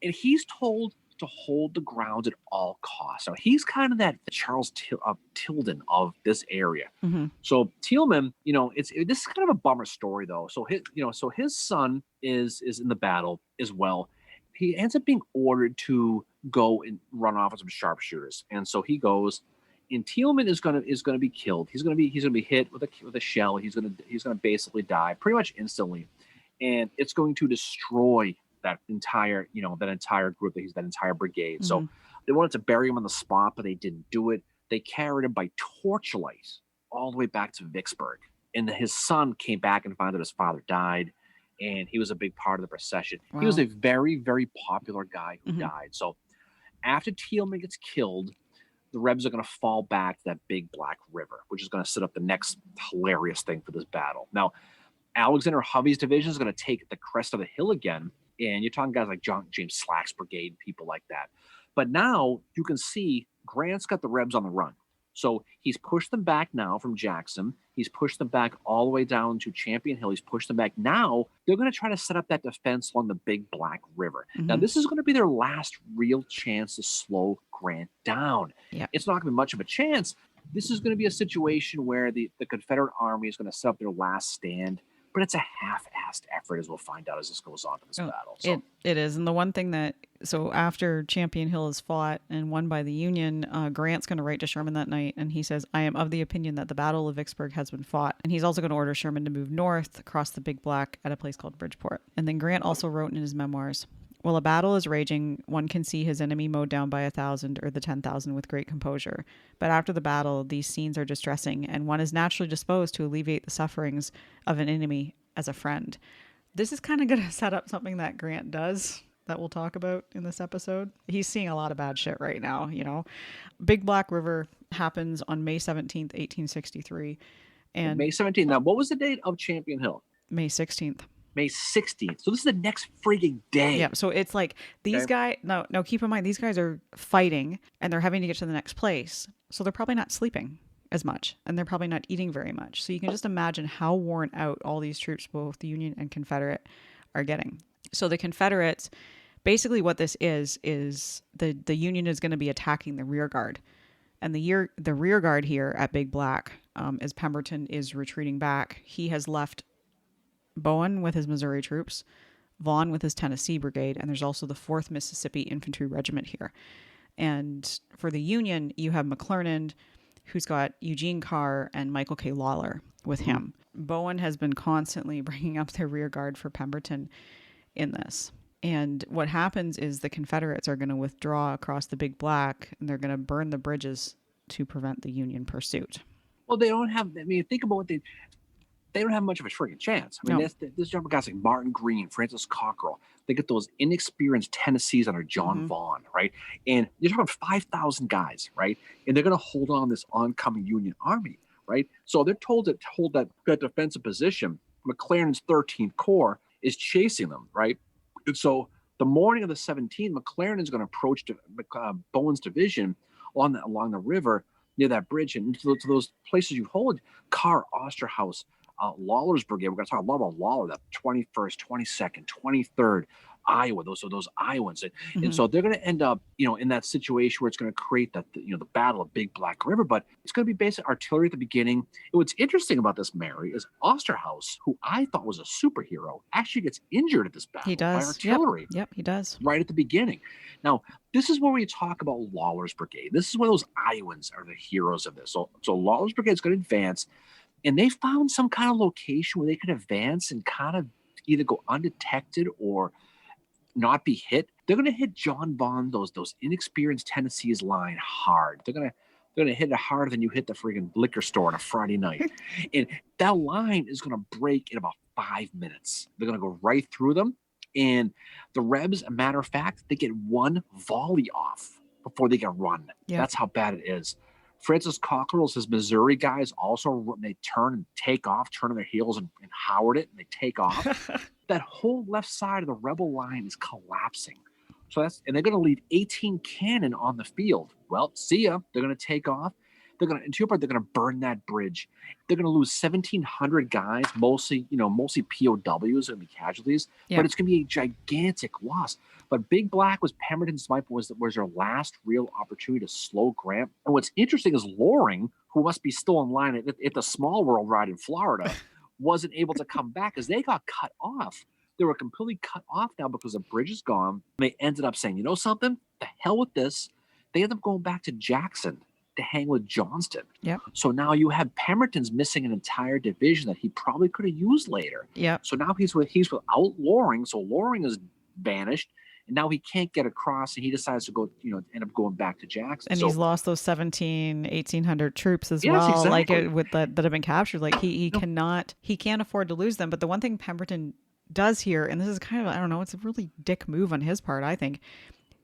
and he's told to hold the ground at all costs. Now he's kind of that Charles Tilden of this area. Mm-hmm. So Thielman, this is kind of a bummer story though. So his son is in the battle as well. He ends up being ordered to go and run off with some sharpshooters, and so he goes. And Thielman is gonna be killed. He's gonna be hit with a shell. He's gonna basically die pretty much instantly, and it's going to destroy that entire group, that entire brigade. Mm-hmm. So they wanted to bury him on the spot, but they didn't do it. They carried him by torchlight all the way back to Vicksburg, and his son came back and found that his father died. And he was a big part of the procession. Wow. He was a very, very popular guy who died. So after Thielman gets killed, the Rebs are going to fall back to that Big Black River, which is going to set up the next hilarious thing for this battle. Now, Alexander Hovey's division is going to take the crest of the hill again. And you're talking guys like James Slack's brigade, people like that. But now you can see Grant's got the Rebs on the run. So he's pushed them back now from Jackson. He's pushed them back all the way down to Champion Hill. He's pushed them back. Now they're going to try to set up that defense along the Big Black River. Mm-hmm. Now this is going to be their last real chance to slow Grant down. Yeah. It's not going to be much of a chance. This is going to be a situation where the Confederate Army is going to set up their last stand. But it's a half-assed effort, as we'll find out as this goes on to this battle. So. It is. And the one thing so after Champion Hill is fought and won by the Union, Grant's going to write to Sherman that night, and he says, I am of the opinion that the Battle of Vicksburg has been fought. And he's also going to order Sherman to move north across the Big Black at a place called Bridgeport. And then Grant also wrote in his memoirs, while a battle is raging, one can see his enemy mowed down by 1,000 or the 10,000 with great composure. But after the battle, these scenes are distressing, and one is naturally disposed to alleviate the sufferings of an enemy as a friend. This is kind of going to set up something that Grant does that we'll talk about in this episode. He's seeing a lot of bad shit right now, Big Black River happens on May 17th, 1863. And May 17th. Now, what was the date of Champion Hill? May 16th. May 16th. So this is the next frigging day. Yeah. So it's like these guys, no, keep in mind, these guys are fighting and they're having to get to the next place. So they're probably not sleeping as much and they're probably not eating very much. So you can just imagine how worn out all these troops, both the Union and Confederate, are getting. So the Confederates, basically what this is the Union is going to be attacking the rear guard. And the rear guard here at Big Black as Pemberton is retreating back. He has left Bowen with his Missouri troops, Vaughn with his Tennessee Brigade, and there's also the 4th Mississippi Infantry Regiment here. And for the Union, you have McClernand, who's got Eugene Carr and Michael K. Lawler with him. Bowen has been constantly bringing up their rear guard for Pemberton in this. And what happens is the Confederates are going to withdraw across the Big Black, and they're going to burn the bridges to prevent the Union pursuit. Well, they don't have, I mean, think about what they don't have much of a friggin' chance. I mean, this jumper guys like Martin Green, Francis Cockrell, they get those inexperienced Tennessees under John Vaughn, right? And you're talking 5,000 guys, right? And they're going to hold on this oncoming Union army, right? So they're told to hold that defensive position. McClernand's 13th Corps is chasing them, right? And so the morning of the 17th, McClernand's going to approach Bowen's division along the river near that bridge, and to those places you hold, Carr, Osterhaus, Lawler's brigade. We're going to talk a lot about Lawler, that 21st, 22nd, 23rd, Iowa. Those are those Iowans, and so they're going to end up, in that situation where it's going to create that, the Battle of Big Black River. But it's going to be basic artillery at the beginning. And what's interesting about this, Mary, is Osterhaus, who I thought was a superhero, actually gets injured at this battle. He does. By artillery. Yep, he does. Right at the beginning. Now, this is where we talk about Lawler's brigade. This is where those Iowans are the heroes of this. So Lawler's brigade is going to advance. And they found some kind of location where they could advance and kind of either go undetected or not be hit. They're going to hit John Vaughn, those inexperienced Tennessee's line hard. They're going to hit it harder than you hit the friggin' liquor store on a Friday night. And that line is going to break in about 5 minutes. They're going to go right through them. And the Rebs, a matter of fact, they get one volley off before they get run. Yep. That's how bad it is. Francis Cockrell's, his Missouri guys, also, they turn and take off, turn on their heels and Howard it, and they take off. That whole left side of the Rebel line is collapsing. And they're going to leave 18 cannon on the field. Well, see ya. They're going to take off. They're going to burn that bridge. They're going to lose 1,700 guys, mostly POWs and casualties. Yeah. But it's going to be a gigantic loss. But Big Black was Pemberton's sniper was their last real opportunity to slow Grant. And what's interesting is Loring, who must be still in line at the Small World ride in Florida, wasn't able to come back because they got cut off. They were completely cut off now because the bridge is gone. And they ended up saying, you know something? The hell with this. They ended up going back to Jackson to hang with Johnston. Yep. So now you have Pemberton's missing an entire division that he probably could have used later. Yep. So now he's without Loring. So Loring is vanished. And now he can't get across, and he decides to go, end up going back to Jackson. And he's lost those 1,800 troops as well, exactly. with that have been captured. Like he can't afford to lose them. But the one thing Pemberton does here, and this is kind of, I don't know, it's a really dick move on his part, I think.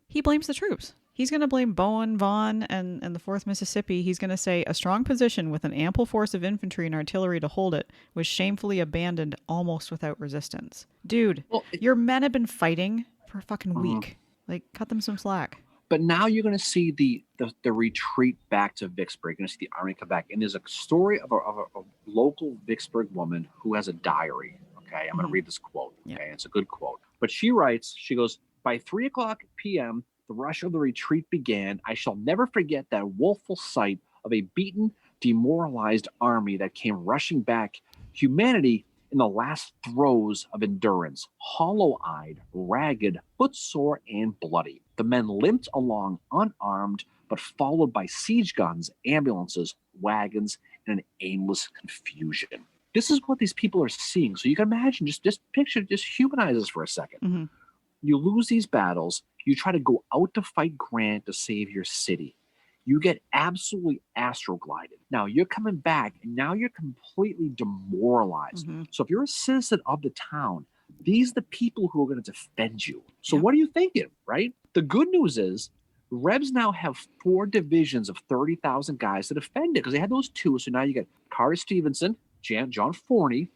He blames the troops. He's going to blame Bowen, Vaughn, and the 4th Mississippi. He's going to say a strong position with an ample force of infantry and artillery to hold it was shamefully abandoned almost without resistance. Dude, your men have been fighting for a fucking week. Like, cut them some slack. But now you're going to see the retreat back to Vicksburg. You're going to see the army come back. And there's a story of a local Vicksburg woman who has a diary. Okay, I'm going to read this quote. Okay, It's a good quote. But she writes, she goes, by 3:00 p.m., the rush of the retreat began. I shall never forget that woeful sight of a beaten, demoralized army that came rushing back. Humanity in the last throes of endurance, hollow-eyed, ragged, footsore, and bloody. The men limped along unarmed, but followed by siege guns, ambulances, wagons, and an aimless confusion. This is what these people are seeing. So you can imagine, just picture, just humanize this for a second. Mm-hmm. You lose these battles. You try to go out to fight Grant to save your city. You get absolutely astroglided. Now you're coming back, and now you're completely demoralized. Mm-hmm. So if you're a citizen of the town, these are the people who are going to defend you. So what are you thinking, right? The good news is Rebs now have 4 divisions of 30,000 guys to defend it because they had those 2. So now you got Carter Stevenson, John Forney,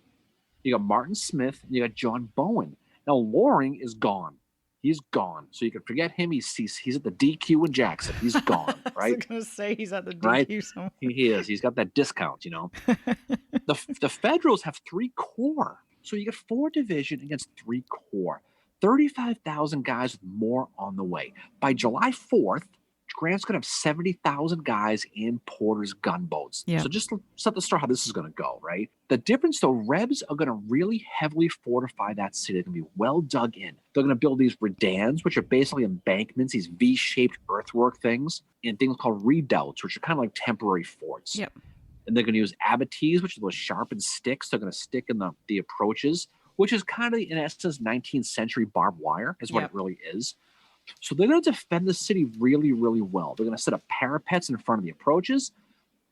you got Martin Smith, and you got John Bowen. Now Loring is gone. He's gone. So you can forget him. He's at the DQ in Jackson. He's gone, right? I was going to say he's at the DQ right? somewhere. He is. He's got that discount, The Federals have 3 corps. So you get 4 division against 3 corps. 35,000 guys with more on the way. By July 4th, Grant's going to have 70,000 guys in Porter's gunboats. Yeah. So just to set the start how this is going to go, right? The difference, though, Rebs are going to really heavily fortify that city. They're going to be well dug in. They're going to build these redans, which are basically embankments, these V-shaped earthwork things, and things called redoubts, which are kind of like temporary forts. Yep. And they're going to use abatis, which are those sharpened sticks. They're going to stick in the approaches, which is kind of, in essence, 19th century barbed wire is what it really is. So they're going to defend the city really, really well. They're going to set up parapets in front of the approaches.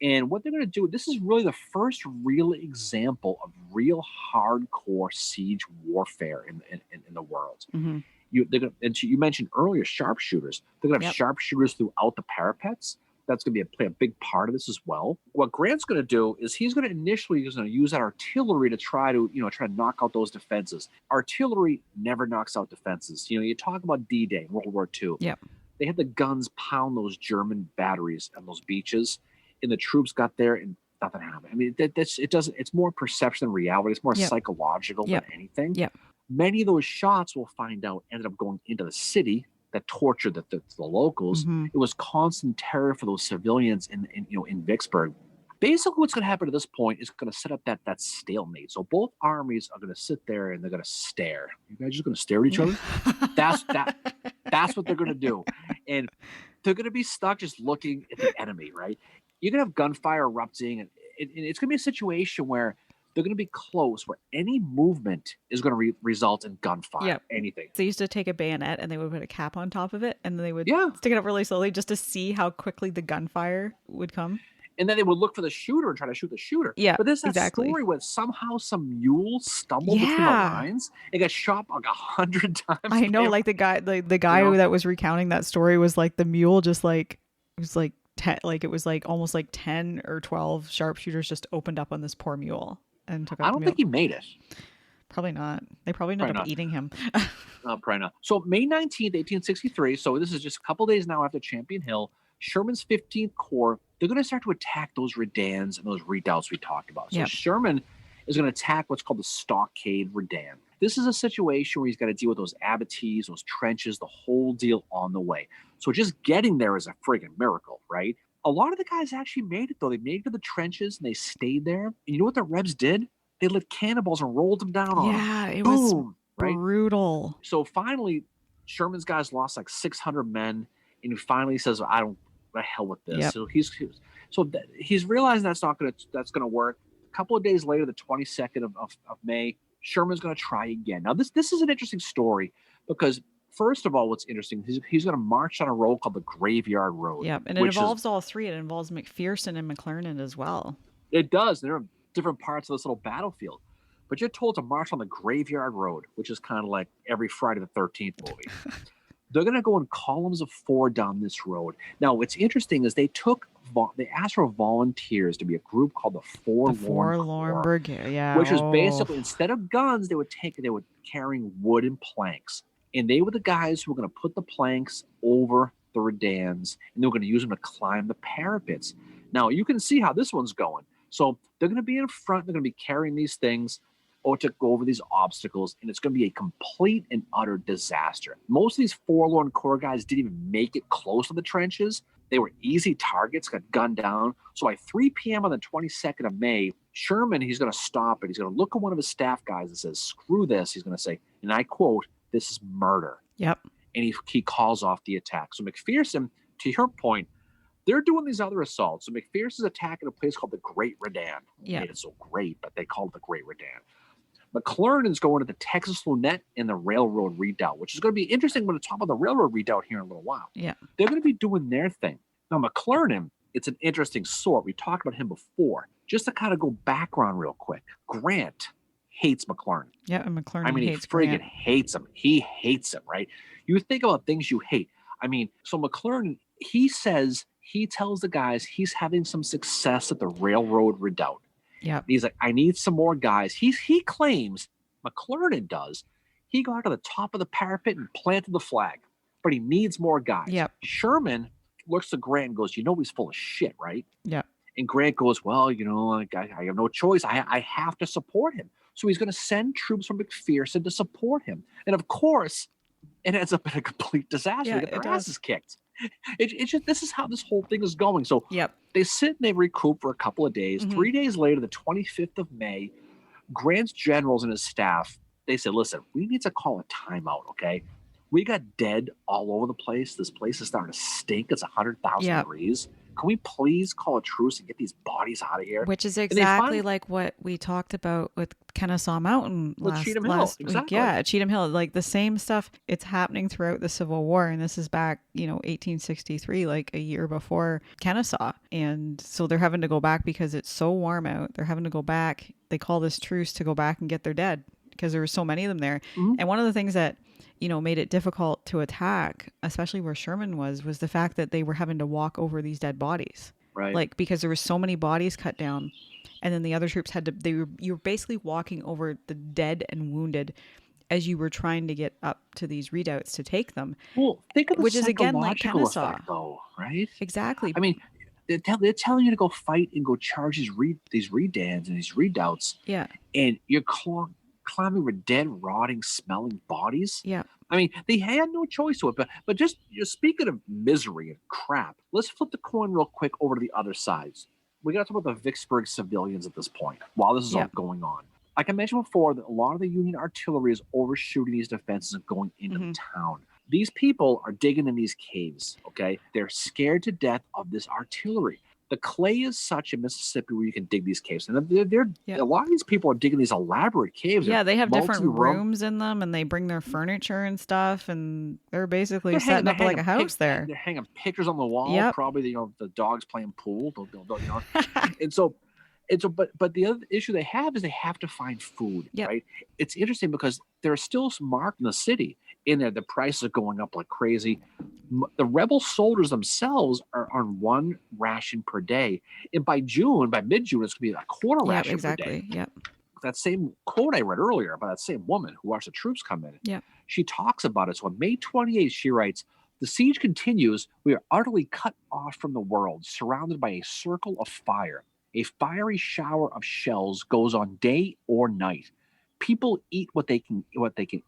And what they're going to do, this is really the first real example of real hardcore siege warfare in the world. Mm-hmm. You mentioned earlier sharpshooters. They're going to have sharpshooters throughout the play That's going to play a big part of this as well. What Grant's going to do is he's going to initially use that artillery to try to knock out those defenses. Artillery never knocks out defenses. You talk about D-Day in World War II. Yep. They had the guns pound those German batteries on those beaches, and the troops got there and nothing happened. I mean, it's more perception than reality. It's more psychological than anything. Yep. Many of those shots, we'll find out, ended up going into the city that tortured the locals. Mm-hmm. It was constant terror for those civilians in Vicksburg. Basically, what's going to happen at this point is going to set up that stalemate. So both armies are going to sit there and they're going to stare. You guys just going to stare at each other? That's what they're going to do, and they're going to be stuck just looking at the enemy. Right? You're going to have gunfire erupting, and it's going to be a situation where they're going to be close, where any movement is going to result in gunfire. Yep. Anything. They used to take a bayonet and they would put a cap on top of it, and then they would stick it up really slowly just to see how quickly the gunfire would come. And then they would look for the shooter and try to shoot the shooter. Yeah, but there's that story where somehow some mule stumbled between the lines and got shot like 100 times. I know, like the guy that was recounting that story was like the mule just like it was like 10, like it was like almost like 10 or 12 sharpshooters just opened up on this poor mule and took out I don't think he made it. Probably not. They probably ended up eating him. Probably not. So May 19th, 1863. So this is just a couple days now after Champion Hill. Sherman's 15th Corps, they're going to start to attack those redans and those redoubts we talked about. So Sherman is going to attack what's called the Stockade Redan. This is a situation where he's got to deal with those abatis, those trenches, the whole deal on the way. So just getting there is a friggin' miracle, right? A lot of the guys actually made it, though. They made it to the trenches and they stayed there. And you know what the Rebs did? They lit cannonballs and rolled them down on them. Yeah, it Boom, was brutal. So finally, Sherman's guys lost like 600 men. And he finally says, I don't, the hell with this. Yep. So he's realizing that's gonna work. A couple of days later, the 22nd of May, Sherman's gonna try again. Now this is an interesting story because first of all, what's interesting, he's gonna march on a road called the Graveyard Road. Yep, and it involves all three. It involves McPherson and McClernand as well. It does. They're in different parts of this little battlefield. But you're told to march on the Graveyard Road, which is kind of like every Friday the 13th movie. They're going to go in columns of 4 down this road. Now, what's interesting is they asked for volunteers to be a group called the Forlorn Brigade, which was basically, instead of guns, they were carrying wood and planks. And they were the guys who were going to put the planks over the redans, and they were going to use them to climb the parapets. Now, you can see how this one's going. So they're going to be in front. They're going to be carrying these things or to go over these obstacles, and it's going to be a complete and utter disaster. Most of these Forlorn Corps guys didn't even make it close to the trenches. They were easy targets, got gunned down. So by 3 p.m. on the 22nd of May, Sherman, he's going to stop it. He's going to look at one of his staff guys and says, screw this. He's going to say, and I quote, this is murder. Yep. And he calls off the attack. So McPherson, to your point, they're doing these other assaults. So McPherson's attacking a place called the Great Redan. Yeah. Made it so great, but they called it the Great Redan. McClernand's going to the Texas Lunette and the Railroad Redoubt, which is going to be interesting when we talk about the Railroad Redoubt here in a little while. Yeah. They're going to be doing their thing. Now, McClernand, it's an interesting sort. We talked about him before. Just to kind of go background real quick, Grant hates McClernand. Yeah, and McClernand he hates friggin' Grant. hates him. He hates him, right? You think about things you hate. I mean, so McClernand, he tells the guys he's having some success at the Railroad Redoubt. Yeah. He's like, I need some more guys. He claims, McClernand does, he got to the top of the parapet and planted the flag, but he needs more guys. Yep. Sherman looks at Grant and goes, he's full of shit, right? Yeah. And Grant goes, well, I have no choice. I have to support him. So he's going to send troops from McPherson to support him. And of course, it ends up in a complete disaster. Yeah, They get their asses kicked. It's just, this is how this whole thing is going. So Yep. they sit and they recoup for a couple of days. Mhm. 3 days later, the 25th of May, Grant's generals and his staff, they said, listen, we need to call a timeout, okay? We got dead all over the place. This place is starting to stink. It's 100,000 Yep. degrees. Can we please call a truce and get these bodies out of here? Which is And they exactly finally, like what we talked about with Kennesaw Mountain with Cheatham Hill, last week. exactly. Yeah, at Cheatham Hill, like the same stuff. It's happening throughout the Civil War, and this is back, 1863, like a year before Kennesaw. And so they're having to go back because it's so warm out. They're having to go back. They call this truce to go back and get their dead because there were so many of them there. Mhm. And one of the things that made it difficult to attack, especially where Sherman was the fact that they were having to walk over these dead bodies. Right. Like, because there were so many bodies cut down, and then the other troops you were basically walking over the dead and wounded as you were trying to get up to these redoubts to take them. Well, think of the which is again like psychological Kennesaw. effect, though, right? Exactly. I mean, they're telling you to go fight and go charge these redans and these redoubts, Yeah. and you're climbing with dead, rotting, smelling bodies. Yeah. I mean, they had no choice to it. But just speaking of misery and crap, let's flip the coin real quick over to the other sides. We got to talk about the Vicksburg civilians at this point while this is all going on. Like I mentioned before, that a lot of the Union artillery is overshooting these defenses and going into the town. These people are digging in these caves, okay? They're scared to death of this artillery. The clay is such in Mississippi where you can dig these caves. And a lot of these people are digging these elaborate caves. Yeah, they have different multi-room rooms in them, and they bring their furniture and stuff, and they're basically setting up like a house there. They're hanging pictures on the wall. Yep. Probably, the dogs playing pool. And so, but the other issue they have is they have to find food, right? It's interesting because there are still some marked in the city. In there, the prices are going up like crazy. The rebel soldiers themselves are on one ration per day, and by mid-June, it's going to be a quarter ration per day. Yep. That same quote I read earlier about that same woman who watched the troops come in. Yeah. She talks about it. So on May 28th, she writes, "The siege continues. We are utterly cut off from the world, surrounded by a circle of fire. A fiery shower of shells goes on day or night. People eat what they can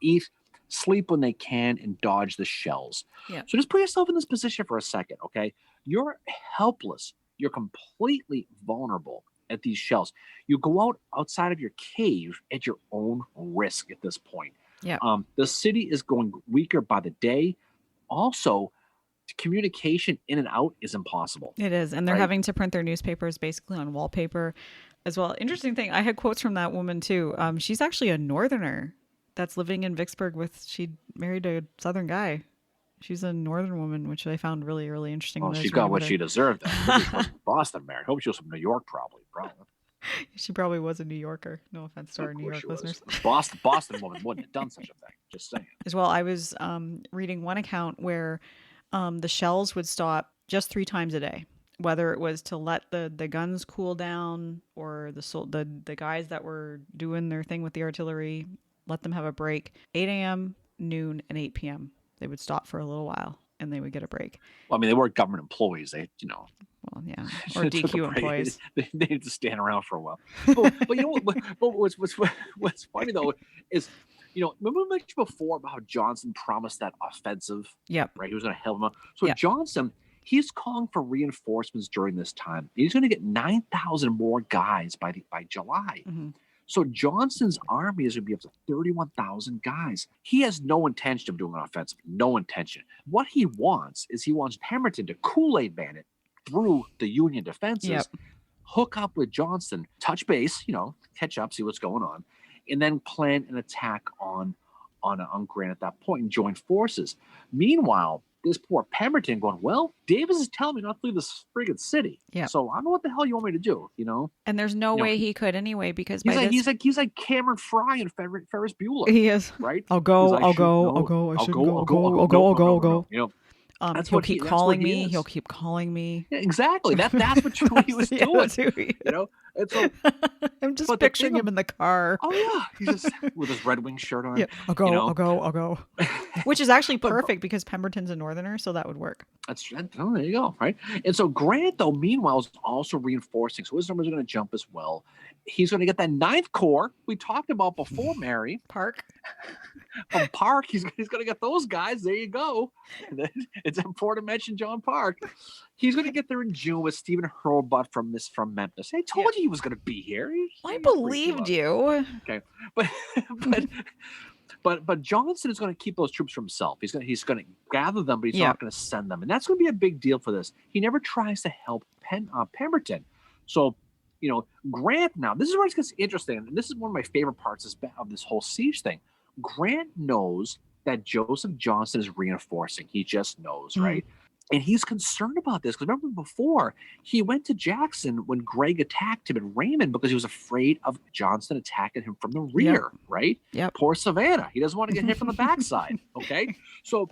eat, sleep when they can, and dodge the shells." Yeah. So just put yourself in this position for a second, okay? You're helpless. You're completely vulnerable at these shells. You go outside of your cave at your own risk at this point. Yeah. The city is going weaker by the day. Also, communication in and out is impossible. It is. And they're having to print their newspapers basically on wallpaper as well. Interesting thing, I had quotes from that woman too. She's actually a northerner that's living in Vicksburg she married a southern guy. She's a northern woman, which I found really, really interesting. Well, she got what she deserved. Boston married. Hope she was from New York, probably. She probably was a New Yorker. No offense to our New York listeners. Boston woman wouldn't have done such a thing. Just saying. As well, I was reading one account where the shells would stop just 3 times a day, whether it was to let the guns cool down or the guys that were doing their thing with the artillery, let them have a break. 8 a.m., noon, and 8 p.m. They would stop for a little while and they would get a break. Well, I mean, they were government employees. They, Well, yeah, or DQ employees. They need to stand around for a while. But what's funny though is, remember we mentioned before about how Johnson promised that offensive. Yep. Right. He was going to help him out. So Johnson, he's calling for reinforcements during this time. He's going to get 9,000 more guys by July. Mm-hmm. So Johnson's army is going to be up to 31,000 guys. He has no intention of doing an offensive. No intention. What he wants Pemberton to Kool-Aid man it through the Union defenses, hook up with Johnston, touch base, catch up, see what's going on, and then plan an attack on Grant at that point and join forces. Meanwhile, this poor Pemberton going, well, Davis is telling me not to leave this friggin' city. Yeah. So I don't know what the hell you want me to do, And there's no way he could anyway, because he's like Cameron Fry and Ferris Bueller. He is. Right? I'll go. I'll go. He'll keep calling me. Yeah, exactly. That's what he was doing. That's who he is. And so, I'm just but the picturing thing, him in the car. oh yeah, he's just with his Red Wing shirt on, Yeah, I'll go, you know. I'll go. Which is actually but perfect because Pemberton's a northerner, so that would work. oh, there you go, right? And so Grant, though, meanwhile, is also reinforcing. So his numbers are going to jump as well. He's going to get that 9th Corps we talked about before, Mary. Park. From Park, he's going to get those guys. There you go. It's important to mention John Park. He's going to get there in June with Stephen Hurlbut from Memphis. I told you he was going to be here. I believed you. Okay, but Johnson is going to keep those troops for himself. He's going to gather them, but he's not going to send them, and that's going to be a big deal for this. He never tries to help Pemberton. So, Grant now. This is where it gets interesting, and this is one of my favorite parts of this whole siege thing. Grant knows that Joseph Johnston is reinforcing. He just knows, right? And he's concerned about this because remember before he went to Jackson when Gregg attacked him in Raymond because he was afraid of Johnston attacking him from the rear, right? Yep. Poor Savannah. He doesn't want to get hit from the backside, okay? So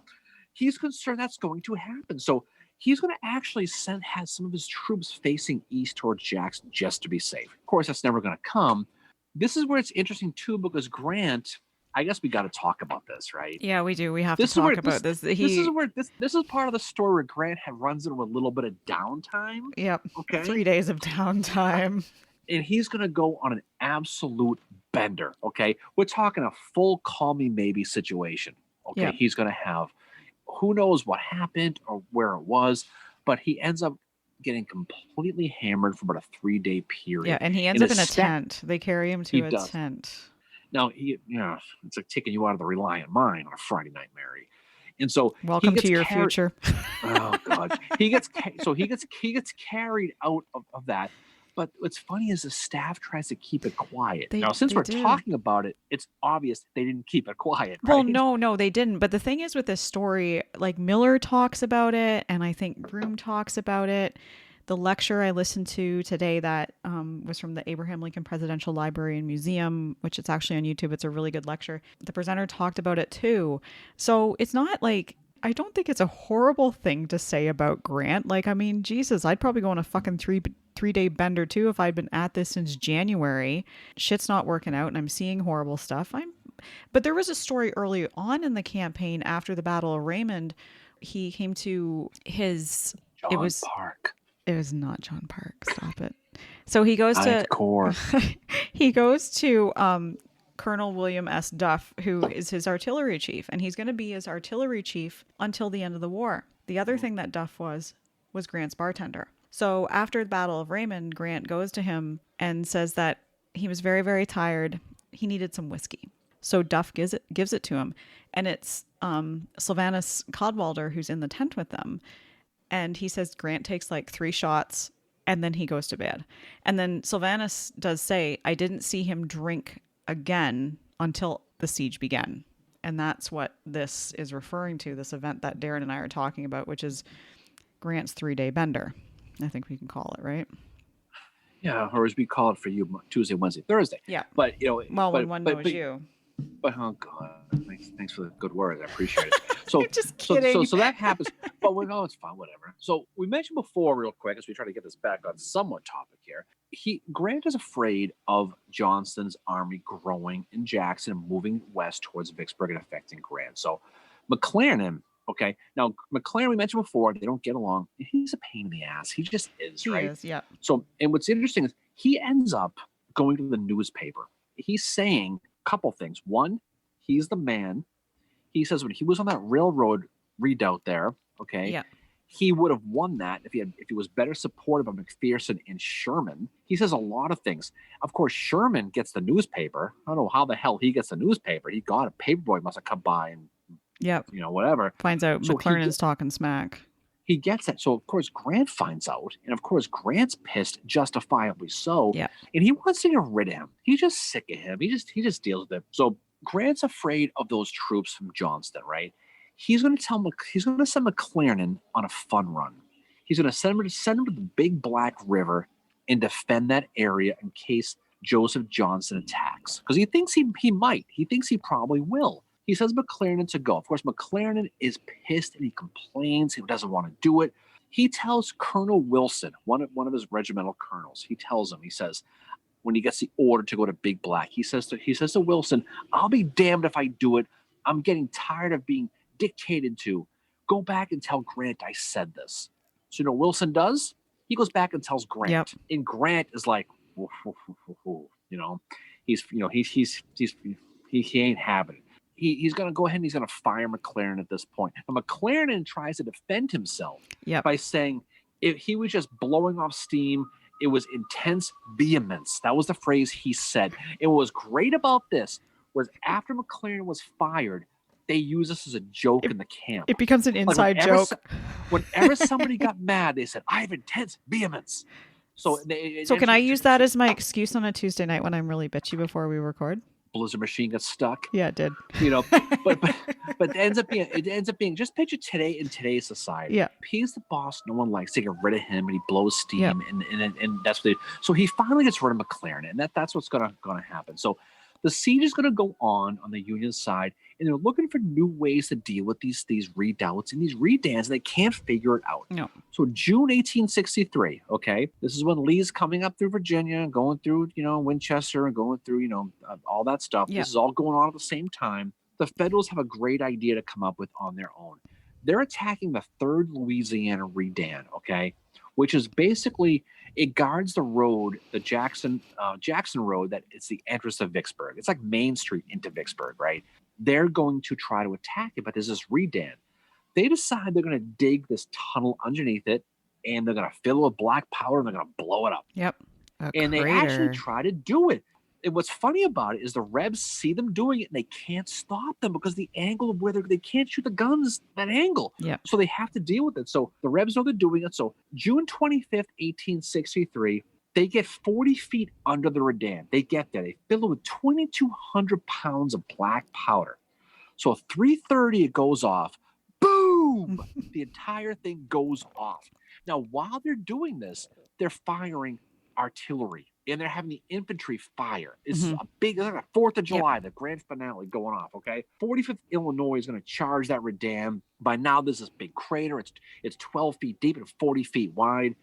he's concerned that's going to happen. So he's going to actually have some of his troops facing east towards Jackson just to be safe. Of course, that's never going to come. This is where it's interesting, too, because Grant... I guess we got to talk about this, right? Yeah, we do. We have to talk about this. This is part of the story where Grant runs into a little bit of downtime. Yep. Okay. 3 days of downtime. And he's going to go on an absolute bender. Okay. We're talking a full call me maybe situation. Okay. Yep. He's going to have who knows what happened or where it was, but he ends up getting completely hammered for about a 3-day period. Yeah. And he ends up in a tent. They carry him to a tent. Now, it's like taking you out of the Reliant Mine on a Friday night, Mary. And so welcome to your future. Oh God, he gets carried out of that. But what's funny is the staff tries to keep it quiet. Now, since we're talking about it, it's obvious they didn't keep it quiet. Right? Well, no, they didn't. But the thing is with this story, like Miller talks about it, and I think Groom talks about it. The lecture I listened to today that was from the Abraham Lincoln Presidential Library and Museum, which it's actually on YouTube. It's a really good lecture. The presenter talked about it too. So it's not like, I don't think it's a horrible thing to say about Grant. Like, I mean, Jesus, I'd probably go on a fucking three-day bender too if I'd been at this since January. Shit's not working out and I'm seeing horrible stuff. But there was a story early on in the campaign after the Battle of Raymond. He came to his... John Park. It was not John Park. Stop it. So he goes to Corps. He goes to Colonel William S. Duff, who is his artillery chief, and he's going to be his artillery chief until the end of the war. The other thing that Duff was Grant's bartender. So after the Battle of Raymond, Grant goes to him and says that he was very, very tired. He needed some whiskey. So Duff gives it to him, and it's Sylvanus Cadwalder who's in the tent with them. And he says Grant takes like 3 shots and then he goes to bed. And then Sylvanus does say, I didn't see him drink again until the siege began. And that's what this is referring to, this event that Darren and I are talking about, which is Grant's 3-day bender. I think we can call it, right? Yeah, or as we call it for you, Tuesday, Wednesday, Thursday. Yeah. But, when one knows you. But oh God, thanks for the good words. I appreciate it. So just kidding. So that happens. But it's fine, whatever. So we mentioned before, real quick, as we try to get this back on somewhat topic here. Grant is afraid of Johnston's army growing in Jackson and moving west towards Vicksburg and affecting Grant. So McClernand, okay. Now McClernand, we mentioned before, they don't get along. He's a pain in the ass. He just is, right? He is, yeah. So, and what's interesting is he ends up going to the newspaper. He's saying couple things. One, he's the man. He says when he was on that railroad redoubt there, okay, he would have won that if he was better supported by McPherson and Sherman. He says a lot of things. Of course, Sherman gets the newspaper. I don't know how the hell he gets the newspaper. He got a paperboy must have come by and whatever. Finds out so McClernand's talking smack. He gets that. So, of course, Grant finds out. And, of course, Grant's pissed, justifiably so. Yeah. And he wants to get rid of him. He's just sick of him. He just deals with it. So, Grant's afraid of those troops from Johnston, right? He's going to send McClernand on a fun run. He's going to send him to the Big Black River and defend that area in case Joseph Johnston attacks. Because he thinks he might. He thinks he probably will. He says McClernand to go. Of course, McClernand is pissed and he complains. He doesn't want to do it. He tells Colonel Wilson, one of his regimental colonels, he says, when he gets the order to go to Big Black, he says to Wilson, "I'll be damned if I do it. I'm getting tired of being dictated to. Go back and tell Grant I said this." So Wilson does. He goes back and tells Grant, Yep. and Grant is like, woof, woof, woof, woof, woof. He ain't having it. He's going to go ahead and he's going to fire McLaren at this point. And McLaren tries to defend himself by saying if he was just blowing off steam, it was intense vehemence. That was the phrase he said. And what was great about this was after McLaren was fired, they used this as a joke in the camp. It becomes an inside joke. Whenever somebody got mad, they said, "I have intense vehemence." So can I use that as my excuse on a Tuesday night when I'm really bitchy before we record? Blizzard machine got stuck. Yeah, it did. But it ends up being just picture today in today's society. Yeah. He's the boss no one likes. They get rid of him and he blows steam and that's what so he finally gets rid of McLaren, and that's what's gonna happen. So the siege is gonna go on the Union side, and they're looking for new ways to deal with these redoubts and these redans, and they can't figure it out. No. So June 1863, okay, this is when Lee's coming up through Virginia, going through, Winchester and going through, all that stuff. Yeah. This is all going on at the same time. The Federals have a great idea to come up with on their own. They're attacking the 3rd Louisiana Redan, okay, which is basically, it guards the road, the Jackson Road, that it's the entrance of Vicksburg. It's like Main Street into Vicksburg, right? They're going to try to attack it, but there's this Redan. They decide they're going to dig this tunnel underneath it, and they're going to fill it with black powder, and they're going to blow it up. Yep. And they actually try to do it. And what's funny about it is the Rebs see them doing it, and they can't stop them because the angle of where they can't shoot the guns that angle. Yeah. So they have to deal with it. So the Rebs know they're doing it. So June 25th, 1863, they get 40 feet under the Redan. They get there. They fill it with 2,200 pounds of black powder. So at 3:30, it goes off. Boom! The entire thing goes off. Now, while they're doing this, they're firing artillery, and they're having the infantry fire. It's a big, like a 4th of July, the grand finale going off, okay? 45th Illinois is going to charge that Redan. By now, there's this big crater. It's 12 feet deep and 40 feet wide.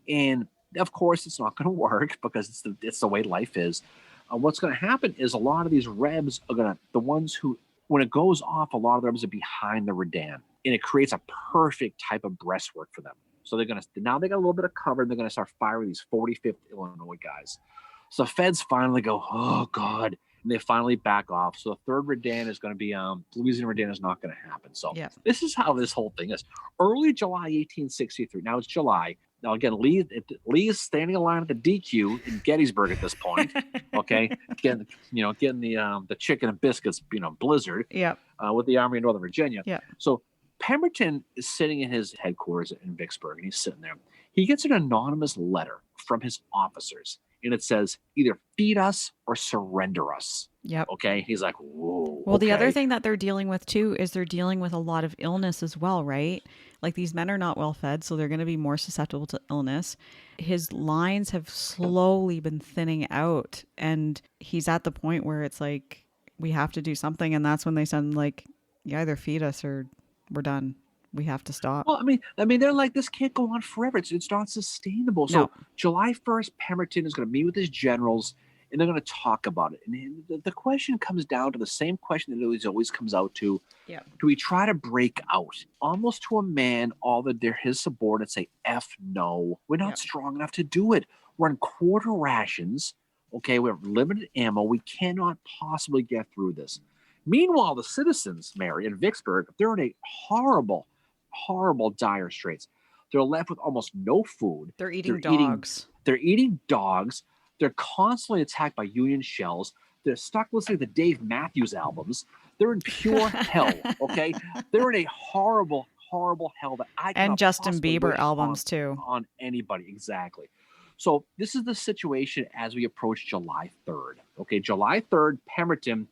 And, of course, it's not going to work because it's the way life is. What's going to happen is a lot of these Rebs are the ones who, when it goes off, a lot of the Rebs are behind the Redan, and it creates a perfect type of breastwork for them. So now they got a little bit of cover, and they're going to start firing these 45th Illinois guys. So feds finally go, oh God, and they finally back off. So the 3rd Redan is going to be, Louisiana Redan is not going to happen. So This is how this whole thing is. Early July 1863. Now it's July. Now again, Lee is standing in line at the DQ in Gettysburg at this point. Okay, getting the chicken and biscuits, blizzard. With the Army of Northern Virginia. So Pemberton is sitting in his headquarters in Vicksburg, and he's sitting there. He gets an anonymous letter from his officers, and it says, either feed us or surrender us. Yep. Okay. He's like, whoa. Well, the other thing that they're dealing with, too, is they're dealing with a lot of illness as well, right? Like, these men are not well fed, so they're going to be more susceptible to illness. His lines have slowly been thinning out, and he's at the point where it's like, we have to do something. And that's when they send, like, you either feed us or we're done. We have to stop. Well, I mean, they're like, this can't go on forever. It's not sustainable. So July 1st, Pemberton is going to meet with his generals, and they're going to talk about it. And the question comes down to the same question that it always comes out to. Yeah. Do we try to break out? Almost to a man, his subordinates say, F no. We're not strong enough to do it. We're on quarter rations. Okay, we have limited ammo. We cannot possibly get through this. Meanwhile, the citizens, Mary, in Vicksburg, they're in a horrible, horrible dire straits. They're left with almost no food. They're eating dogs. They're eating dogs. They're constantly attacked by Union shells. They're stuck listening to Dave Matthews albums. They're in pure hell, okay? They're in a horrible, horrible hell that I cannot and Justin possibly Bieber wish albums, too. On anybody, exactly. So this is the situation as we approach July 3rd. Okay, July 3rd, Pemberton,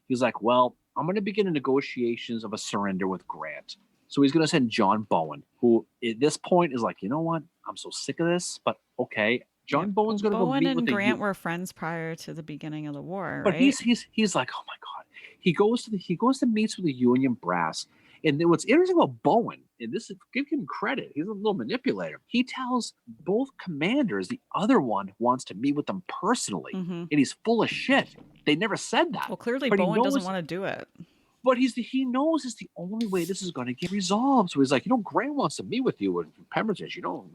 he's like, well, I'm going to begin the negotiations of a surrender with Grant. So he's going to send John Bowen, who at this point is like, you know what? I'm so sick of this, but okay. John Bowen's going to go meet with Bowen and Grant were friends prior to the beginning of the war, but right? he's like, oh my God. He goes to meets with the Union brass, And then what's interesting about Bowen, and this is, give him credit, he's a little manipulator. He tells both commanders the other one wants to meet with them personally, and he's full of shit. They never said that. Well, clearly but Bowen doesn't want to do it. But he knows it's the only way this is going to get resolved. So he's like, Grant wants to meet with you. And Pemberton,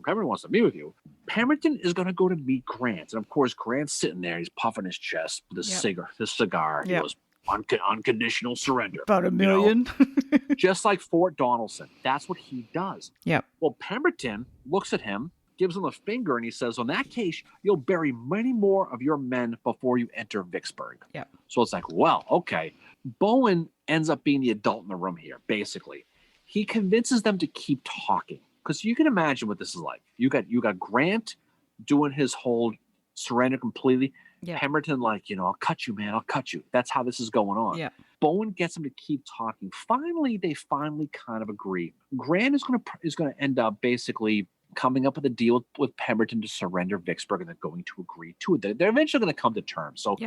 Pemberton wants to meet with you. Pemberton is going to go to meet Grant. And of course, Grant's sitting there. He's puffing his chest with his cigar. He goes, unconditional surrender. About $1 million. Just like Fort Donelson. That's what he does. Yep. Well, Pemberton looks at him, gives him a finger, and he says, in that case, you'll bury many more of your men before you enter Vicksburg. Yep. So it's like, well, okay. Bowen ends up being the adult in the room here, basically. He convinces them to keep talking. Because you can imagine what this is like. You got Grant doing his whole surrender completely. Yeah. Pemberton, I'll cut you, man. I'll cut you. That's how this is going on. Yeah. Bowen gets him to keep talking. They finally kind of agree. Grant is going to end up basically coming up with a deal with Pemberton to surrender Vicksburg, and they're going to agree to it. They're eventually going to come to terms. So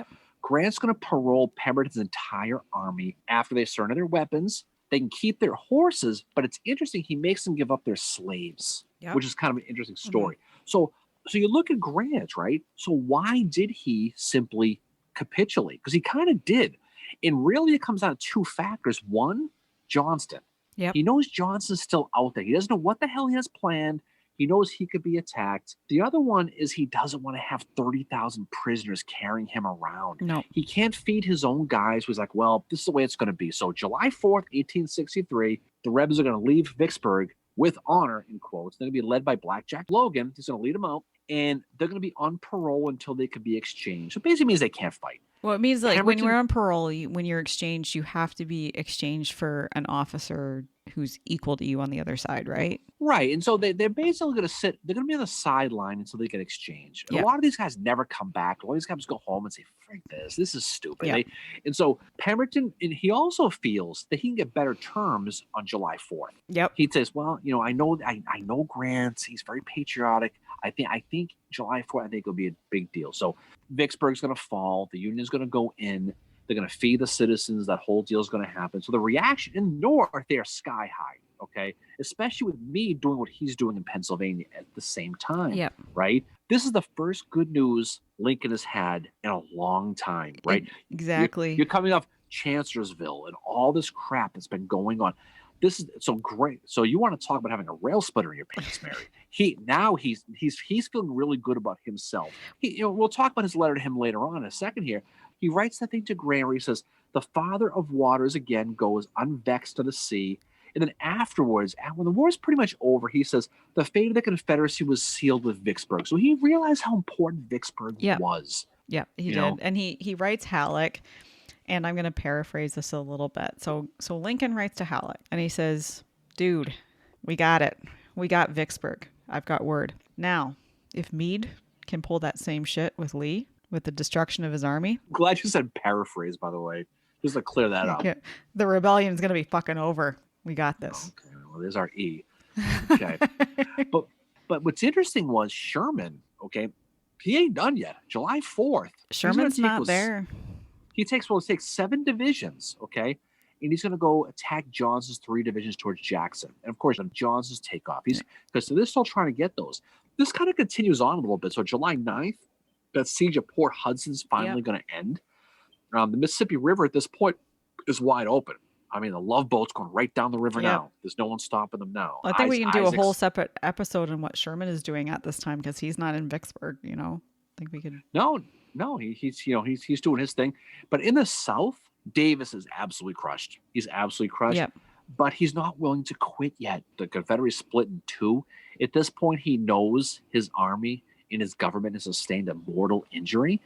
Grant's going to parole Pemberton's entire army after they surrender their weapons. They can keep their horses, but it's interesting. He makes them give up their slaves, which is kind of an interesting story. So you look at Grant, right? So why did he simply capitulate? Because he kind of did. And really it comes down to two factors. One, Johnston. Yep. He knows Johnston's still out there. He doesn't know what the hell he has planned. He knows he could be attacked. The other one is he doesn't want to have 30,000 prisoners carrying him around. No. He can't feed his own guys. He's like, well, this is the way it's going to be. So July 4th, 1863, the rebels are going to leave Vicksburg with honor, in quotes. They're going to be led by Blackjack Logan. He's going to lead them out. And they're going to be on parole until they can be exchanged. So basically means they can't fight. Well, it means when you're on parole, when you're exchanged, you have to be exchanged for an officer who's equal to you on the other side, right? Right. And so they're basically going to they're going to be on the sideline until they get exchanged. And a lot of these guys never come back. A lot of these guys go home and say, frick this is stupid. Yeah. And so Pemberton, and he also feels that he can get better terms on July 4th. Yep. He says, well, I know Grant. He's very patriotic. I think July 4th, I think it'll be a big deal. So Vicksburg's going to fall. The Union's going to go in. They're going to feed the citizens. That whole deal is going to happen. So the reaction in the North, they are sky high, okay? Especially with me doing what he's doing in Pennsylvania at the same time, right? This is the first good news Lincoln has had in a long time, right? Exactly. You're coming off Chancellorsville and all this crap that's been going on. This is so great. So you want to talk about having a rail splitter in your pants, Mary? He's feeling really good about himself. We'll talk about his letter to him later on in a second here. He writes that thing to Grant where he says, the father of waters again goes unvexed to the sea. And then afterwards, when the war is pretty much over, he says, the fate of the Confederacy was sealed with Vicksburg. So he realized how important Vicksburg was. Yeah, he did. And he writes Halleck, and I'm going to paraphrase this a little bit. So Lincoln writes to Halleck, and he says, dude, we got it. We got Vicksburg. I've got word. Now, if Meade can pull that same shit with Lee, with the destruction of his army. Glad you said paraphrase, by the way, just to clear that up. Yeah. The rebellion's going to be fucking over. We got this. Okay, well, there's our E. Okay. but what's interesting was Sherman, okay, he ain't done yet. July 4th. Sherman's not there. He takes 7 divisions, okay, and he's going to go attack Johnson's 3 divisions towards Jackson. And, of course, Johnson's takeoff. Because they're still trying to get those. This kind of continues on a little bit. So July 9th, that siege of Port Hudson's finally going to end. The Mississippi River at this point is wide open. I mean, the Love Boat's going right down the river now. There's no one stopping them now. I think we can do a whole separate episode on what Sherman is doing at this time because he's not in Vicksburg. I think we could. No, he's doing his thing. But in the South, Davis is absolutely crushed. He's absolutely crushed. Yep. But he's not willing to quit yet. The Confederacy split in 2. At this point, he knows his army and his government has sustained a mortal injury,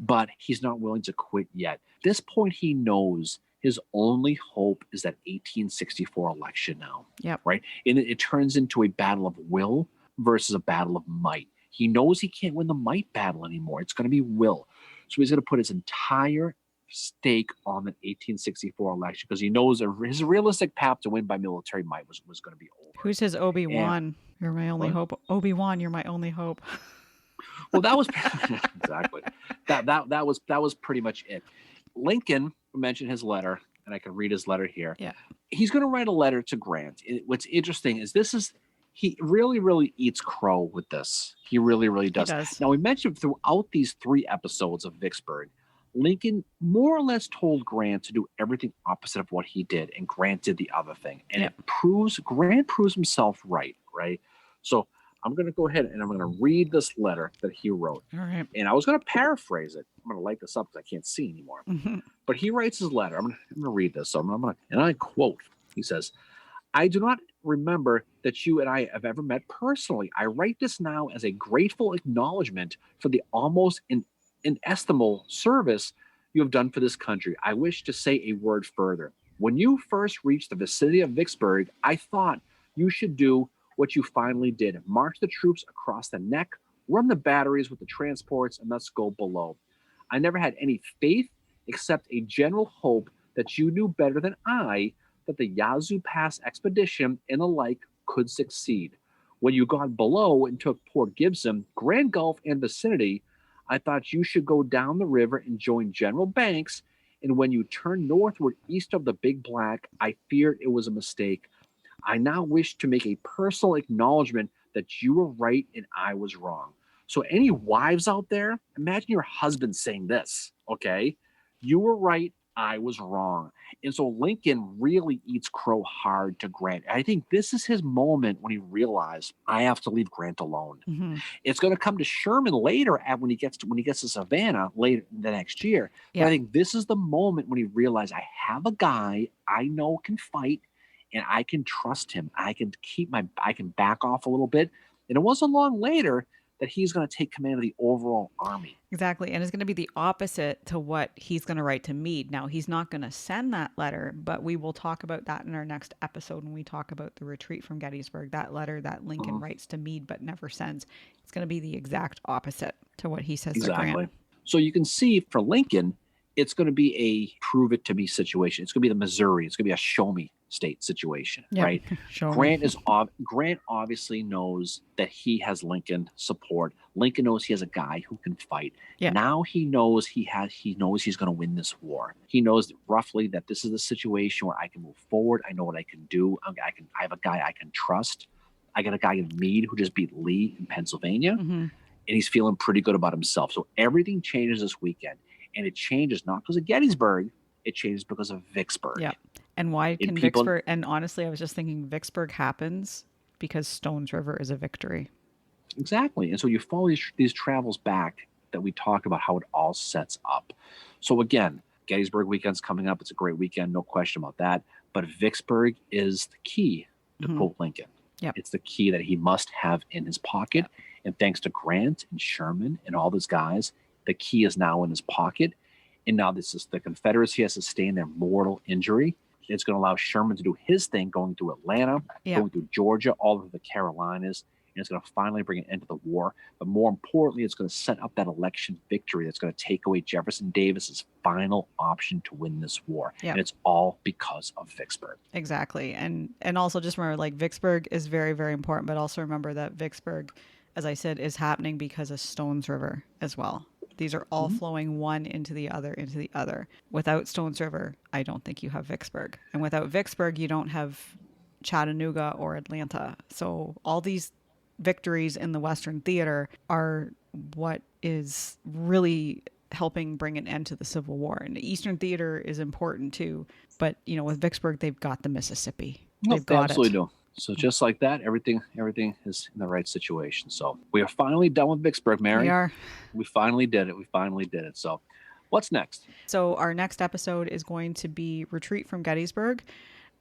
but he's not willing to quit yet. At this point, he knows his only hope is that 1864 election now. Yep. Right? And it turns into a battle of will versus a battle of might. He knows he can't win the might battle anymore. It's going to be will. So he's going to put his entire stake on the 1864 election because he knows his realistic path to win by military might was going to be over. Who's his Obi-Wan? You're my only hope. Obi-Wan, you're my only hope. Well, that was exactly that was pretty much it. Lincoln mentioned his letter. and I can read his letter here. Yeah. He's going to write a letter to Grant. What's interesting is he really, really eats crow with this. He really, really does. He does. Now, we mentioned throughout these 3 episodes of Vicksburg, Lincoln more or less told Grant to do everything opposite of what he did, and Grant did the other thing. And Grant proves himself right? So I'm going to go ahead and I'm going to read this letter that he wrote. All right. And I was going to paraphrase it. I'm going to light this up because I can't see anymore. Mm-hmm. But he writes his letter. I'm going to read this. So and I quote, he says, "I do not remember that you and I have ever met personally. I write this now as a grateful acknowledgement for the almost inestimable service you have done for this country. I wish to say a word further. When you first reached the vicinity of Vicksburg, I thought you should do what you finally did. March the troops across the neck, run the batteries with the transports, and let's go below. I never had any faith except a general hope that you knew better than I that the Yazoo Pass expedition and the like could succeed. When you got below and took Port Gibson, Grand Gulf, and vicinity, I thought you should go down the river and join General Banks, and when you turned northward east of the Big Black, I feared it was a mistake. I now wish to make a personal acknowledgement that you were right and I was wrong." So any wives out there, imagine your husband saying this, okay? "You were right, I was wrong." And so Lincoln really eats crow hard to Grant. I think this is his moment when he realized, I have to leave Grant alone. Mm-hmm. It's going to come to Sherman later when he gets to Savannah later the next year. Yeah. But I think this is the moment when he realized, I have a guy I know can fight, and I can trust him. I can back off a little bit. And it wasn't long later that he's going to take command of the overall army. Exactly. And it's going to be the opposite to what he's going to write to Meade. Now, he's not going to send that letter, but we will talk about that in our next episode when we talk about the retreat from Gettysburg. That letter that Lincoln writes to Meade but never sends. It's going to be the exact opposite to what he says to Grant. So you can see for Lincoln, it's going to be a prove it to me situation. It's going to be the Missouri. It's going to be a show me state situation, right? Grant obviously knows that he has Lincoln support. Lincoln knows he has a guy who can fight. Yeah. Now he knows he's going to win this war. He knows roughly that this is a situation where I can move forward. I know what I can do. I have a guy I can trust. I got a guy in Meade who just beat Lee in Pennsylvania, and he's feeling pretty good about himself. So everything changes this weekend, and it changes not because of Gettysburg. It changes because of Vicksburg. Yeah. And why can Vicksburg? And honestly, I was just thinking Vicksburg happens because Stones River is a victory. Exactly. And so you follow these travels back that we talked about how it all sets up. So again, Gettysburg weekend's coming up. It's a great weekend, no question about that. But Vicksburg is the key to quote Lincoln. Yep. It's the key that he must have in his pocket. Yep. And thanks to Grant and Sherman and all those guys, the key is now in his pocket. And now this is the Confederacy has sustained their mortal injury. It's going to allow Sherman to do his thing, going through Atlanta, going through Georgia, all over the Carolinas, and it's going to finally bring an end to the war. But more importantly, it's going to set up that election victory that's going to take away Jefferson Davis's final option to win this war. Yep. And it's all because of Vicksburg. Exactly. And also just remember, like, Vicksburg is very, very important, but also remember that Vicksburg, as I said, is happening because of Stones River as well. These are all flowing one into the other. Without Stones River, I don't think you have Vicksburg. And without Vicksburg, you don't have Chattanooga or Atlanta. So all these victories in the Western Theater are what is really helping bring an end to the Civil War. And the Eastern Theater is important too. But, with Vicksburg, they've got the Mississippi. They've got absolutely do. So just like that, everything is in the right situation. So we are finally done with Vicksburg, Mary. We are. We finally did it. So what's next? So our next episode is going to be Retreat from Gettysburg.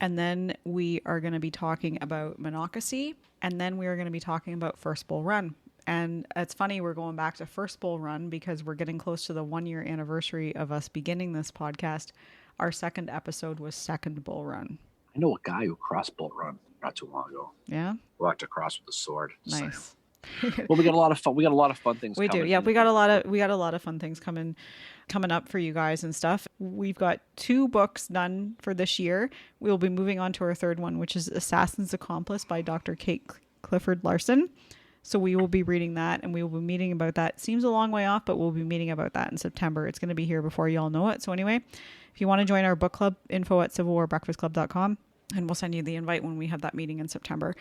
And then we are going to be talking about Monocacy. And then we are going to be talking about First Bull Run. And it's funny, we're going back to First Bull Run because we're getting close to the 1-year anniversary of us beginning this podcast. Our second episode was Second Bull Run. I know a guy who crossed Bull Run not too long ago. Yeah. Walked across with a sword. Nice. Well, we got a lot of fun. We got a lot of fun things. We do. Yeah, we got a lot of fun things coming up for you guys and stuff. We've got 2 books done for this year. We'll be moving on to our third one, which is Assassin's Accomplice by Dr. Kate Clifford Larson. So we will be reading that, and we will be meeting about that. Seems a long way off, but we'll be meeting about that in September. It's going to be here before you all know it. So anyway, if you want to join our book club, info@civilwarbreakfastclub.com, and we'll send you the invite when we have that meeting in September.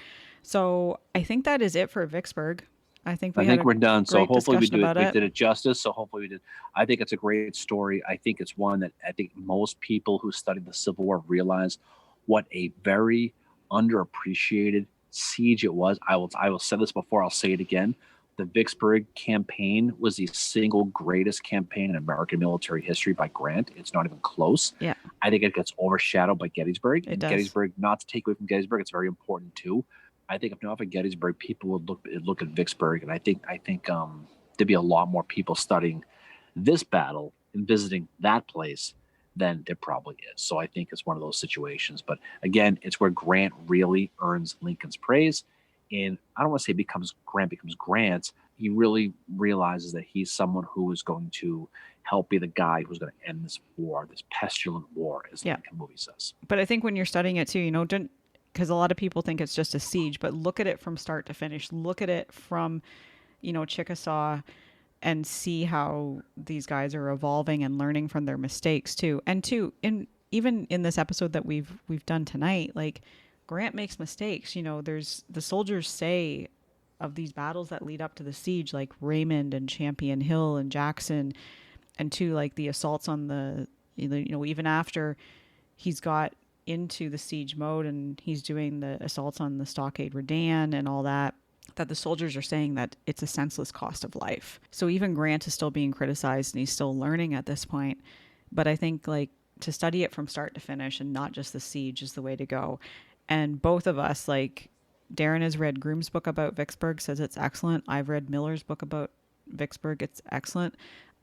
So I think that is it for Vicksburg. I think we're done. So hopefully we did it justice. So hopefully we did. I think it's a great story. I think it's one that I think most people who studied the Civil War realize what a very underappreciated siege it was. I will say this before, I'll say it again. The Vicksburg campaign was the single greatest campaign in American military history by Grant. It's not even close. Yeah. I think it gets overshadowed by Gettysburg. It does. Gettysburg, not to take away from Gettysburg, it's very important too. I think if not for Gettysburg, people would look at Vicksburg, and I think there'd be a lot more people studying this battle and visiting that place than there probably is. So I think it's one of those situations. But again, it's where Grant really earns Lincoln's praise. And I don't want to say Grant becomes Grant. He really realizes that he's someone who is going to help be the guy who's going to end this war, this pestilent war, as the Lincoln movie says. But I think when you're studying it too, don't, because a lot of people think it's just a siege, but look at it from start to finish. Look at it from, Chickasaw, and see how these guys are evolving and learning from their mistakes too. And too, even in this episode that we've done tonight, like Grant makes mistakes. There's the soldiers say of these battles that lead up to the siege, like Raymond and Champion Hill and Jackson, and too, like the assaults on the, even after he's got into the siege mode and he's doing the assaults on the stockade Redan and all that the soldiers are saying that it's a senseless cost of life. So even Grant is still being criticized and he's still learning at this point. But I think like to study it from start to finish and not just the siege is the way to go. And both of us, like Darren has read Groom's book about Vicksburg, says it's excellent. I've read Miller's book about Vicksburg. It's excellent.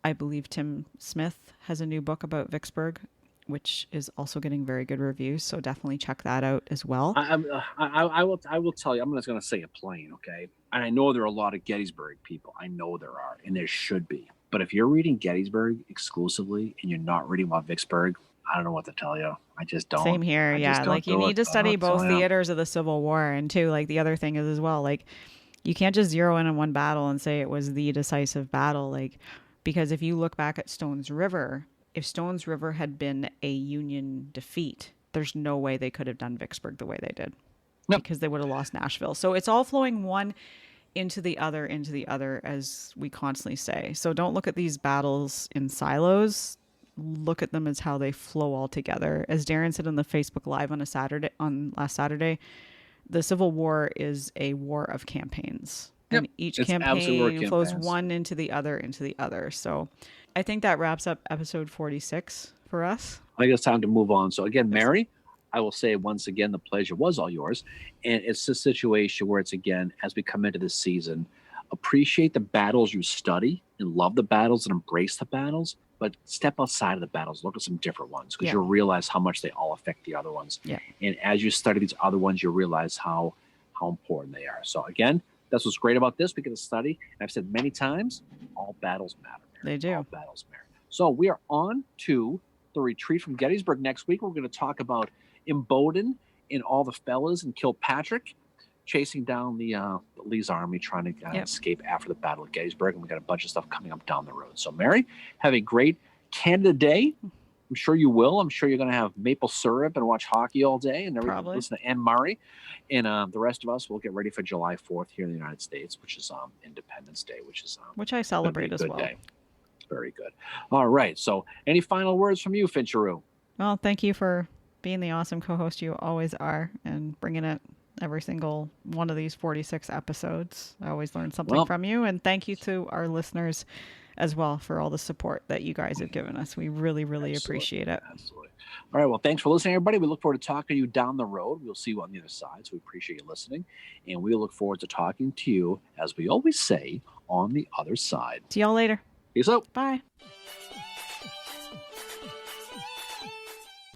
I believe Tim Smith has a new book about Vicksburg, which is also getting very good reviews. So definitely check that out as well. I will tell you, I'm just going to say it plain, okay? And I know there are a lot of Gettysburg people. I know there are, and there should be. But if you're reading Gettysburg exclusively and you're not reading about Vicksburg, I don't know what to tell you. I just don't. Same here, yeah. Like you need to study both theaters of the Civil War. And too, like the other thing is as well, like you can't just zero in on one battle and say it was the decisive battle. Like, because if you look back at Stone's River, if Stone's River had been a Union defeat, there's no way they could have done Vicksburg the way they did. Yep. Because they would have lost Nashville. So it's all flowing one into the other, as we constantly say. So don't look at these battles in silos. Look at them as how they flow all together. As Darren said on the Facebook Live on last Saturday, the Civil War is a war of campaigns. Yep. And each campaign flows one into the other. So I think that wraps up episode 46 for us. I think it's time to move on. So again, Mary, I will say once again, the pleasure was all yours. And it's a situation where it's, again, as we come into this season, appreciate the battles you study and love the battles and embrace the battles, but step outside of the battles, look at some different ones, because you'll realize how much they all affect the other ones. Yeah. And as you study these other ones, you realize how important they are. So again, that's what's great about this. We get to study. And I've said many times, all battles matter. They do. All battles matter. So we are on to the retreat from Gettysburg next week. We're going to talk about Imboden and all the fellas in Kilpatrick chasing down the Lee's army, trying to escape after the Battle of Gettysburg. And we got a bunch of stuff coming up down the road. So Mary, have a great Canada Day. I'm sure you will. I'm sure you're going to have maple syrup and watch hockey all day and listen to Anne Murray. And the rest of us will get ready for July 4th here in the United States, which is Independence Day, which I celebrate as well. Day. Very good. All right. So any final words from you, Fincheroo? Well, thank you for being the awesome co-host you always are and bringing it every single one of these 46 episodes. I always learn something from you. And thank you to our listeners as well for all the support that you guys have given us. We really, really appreciate it. Absolutely. All right. Well, thanks for listening, everybody. We look forward to talking to you down the road. We'll see you on the other side. So we appreciate you listening. And we look forward to talking to you, as we always say, on the other side. See y'all later. Peace out. Bye.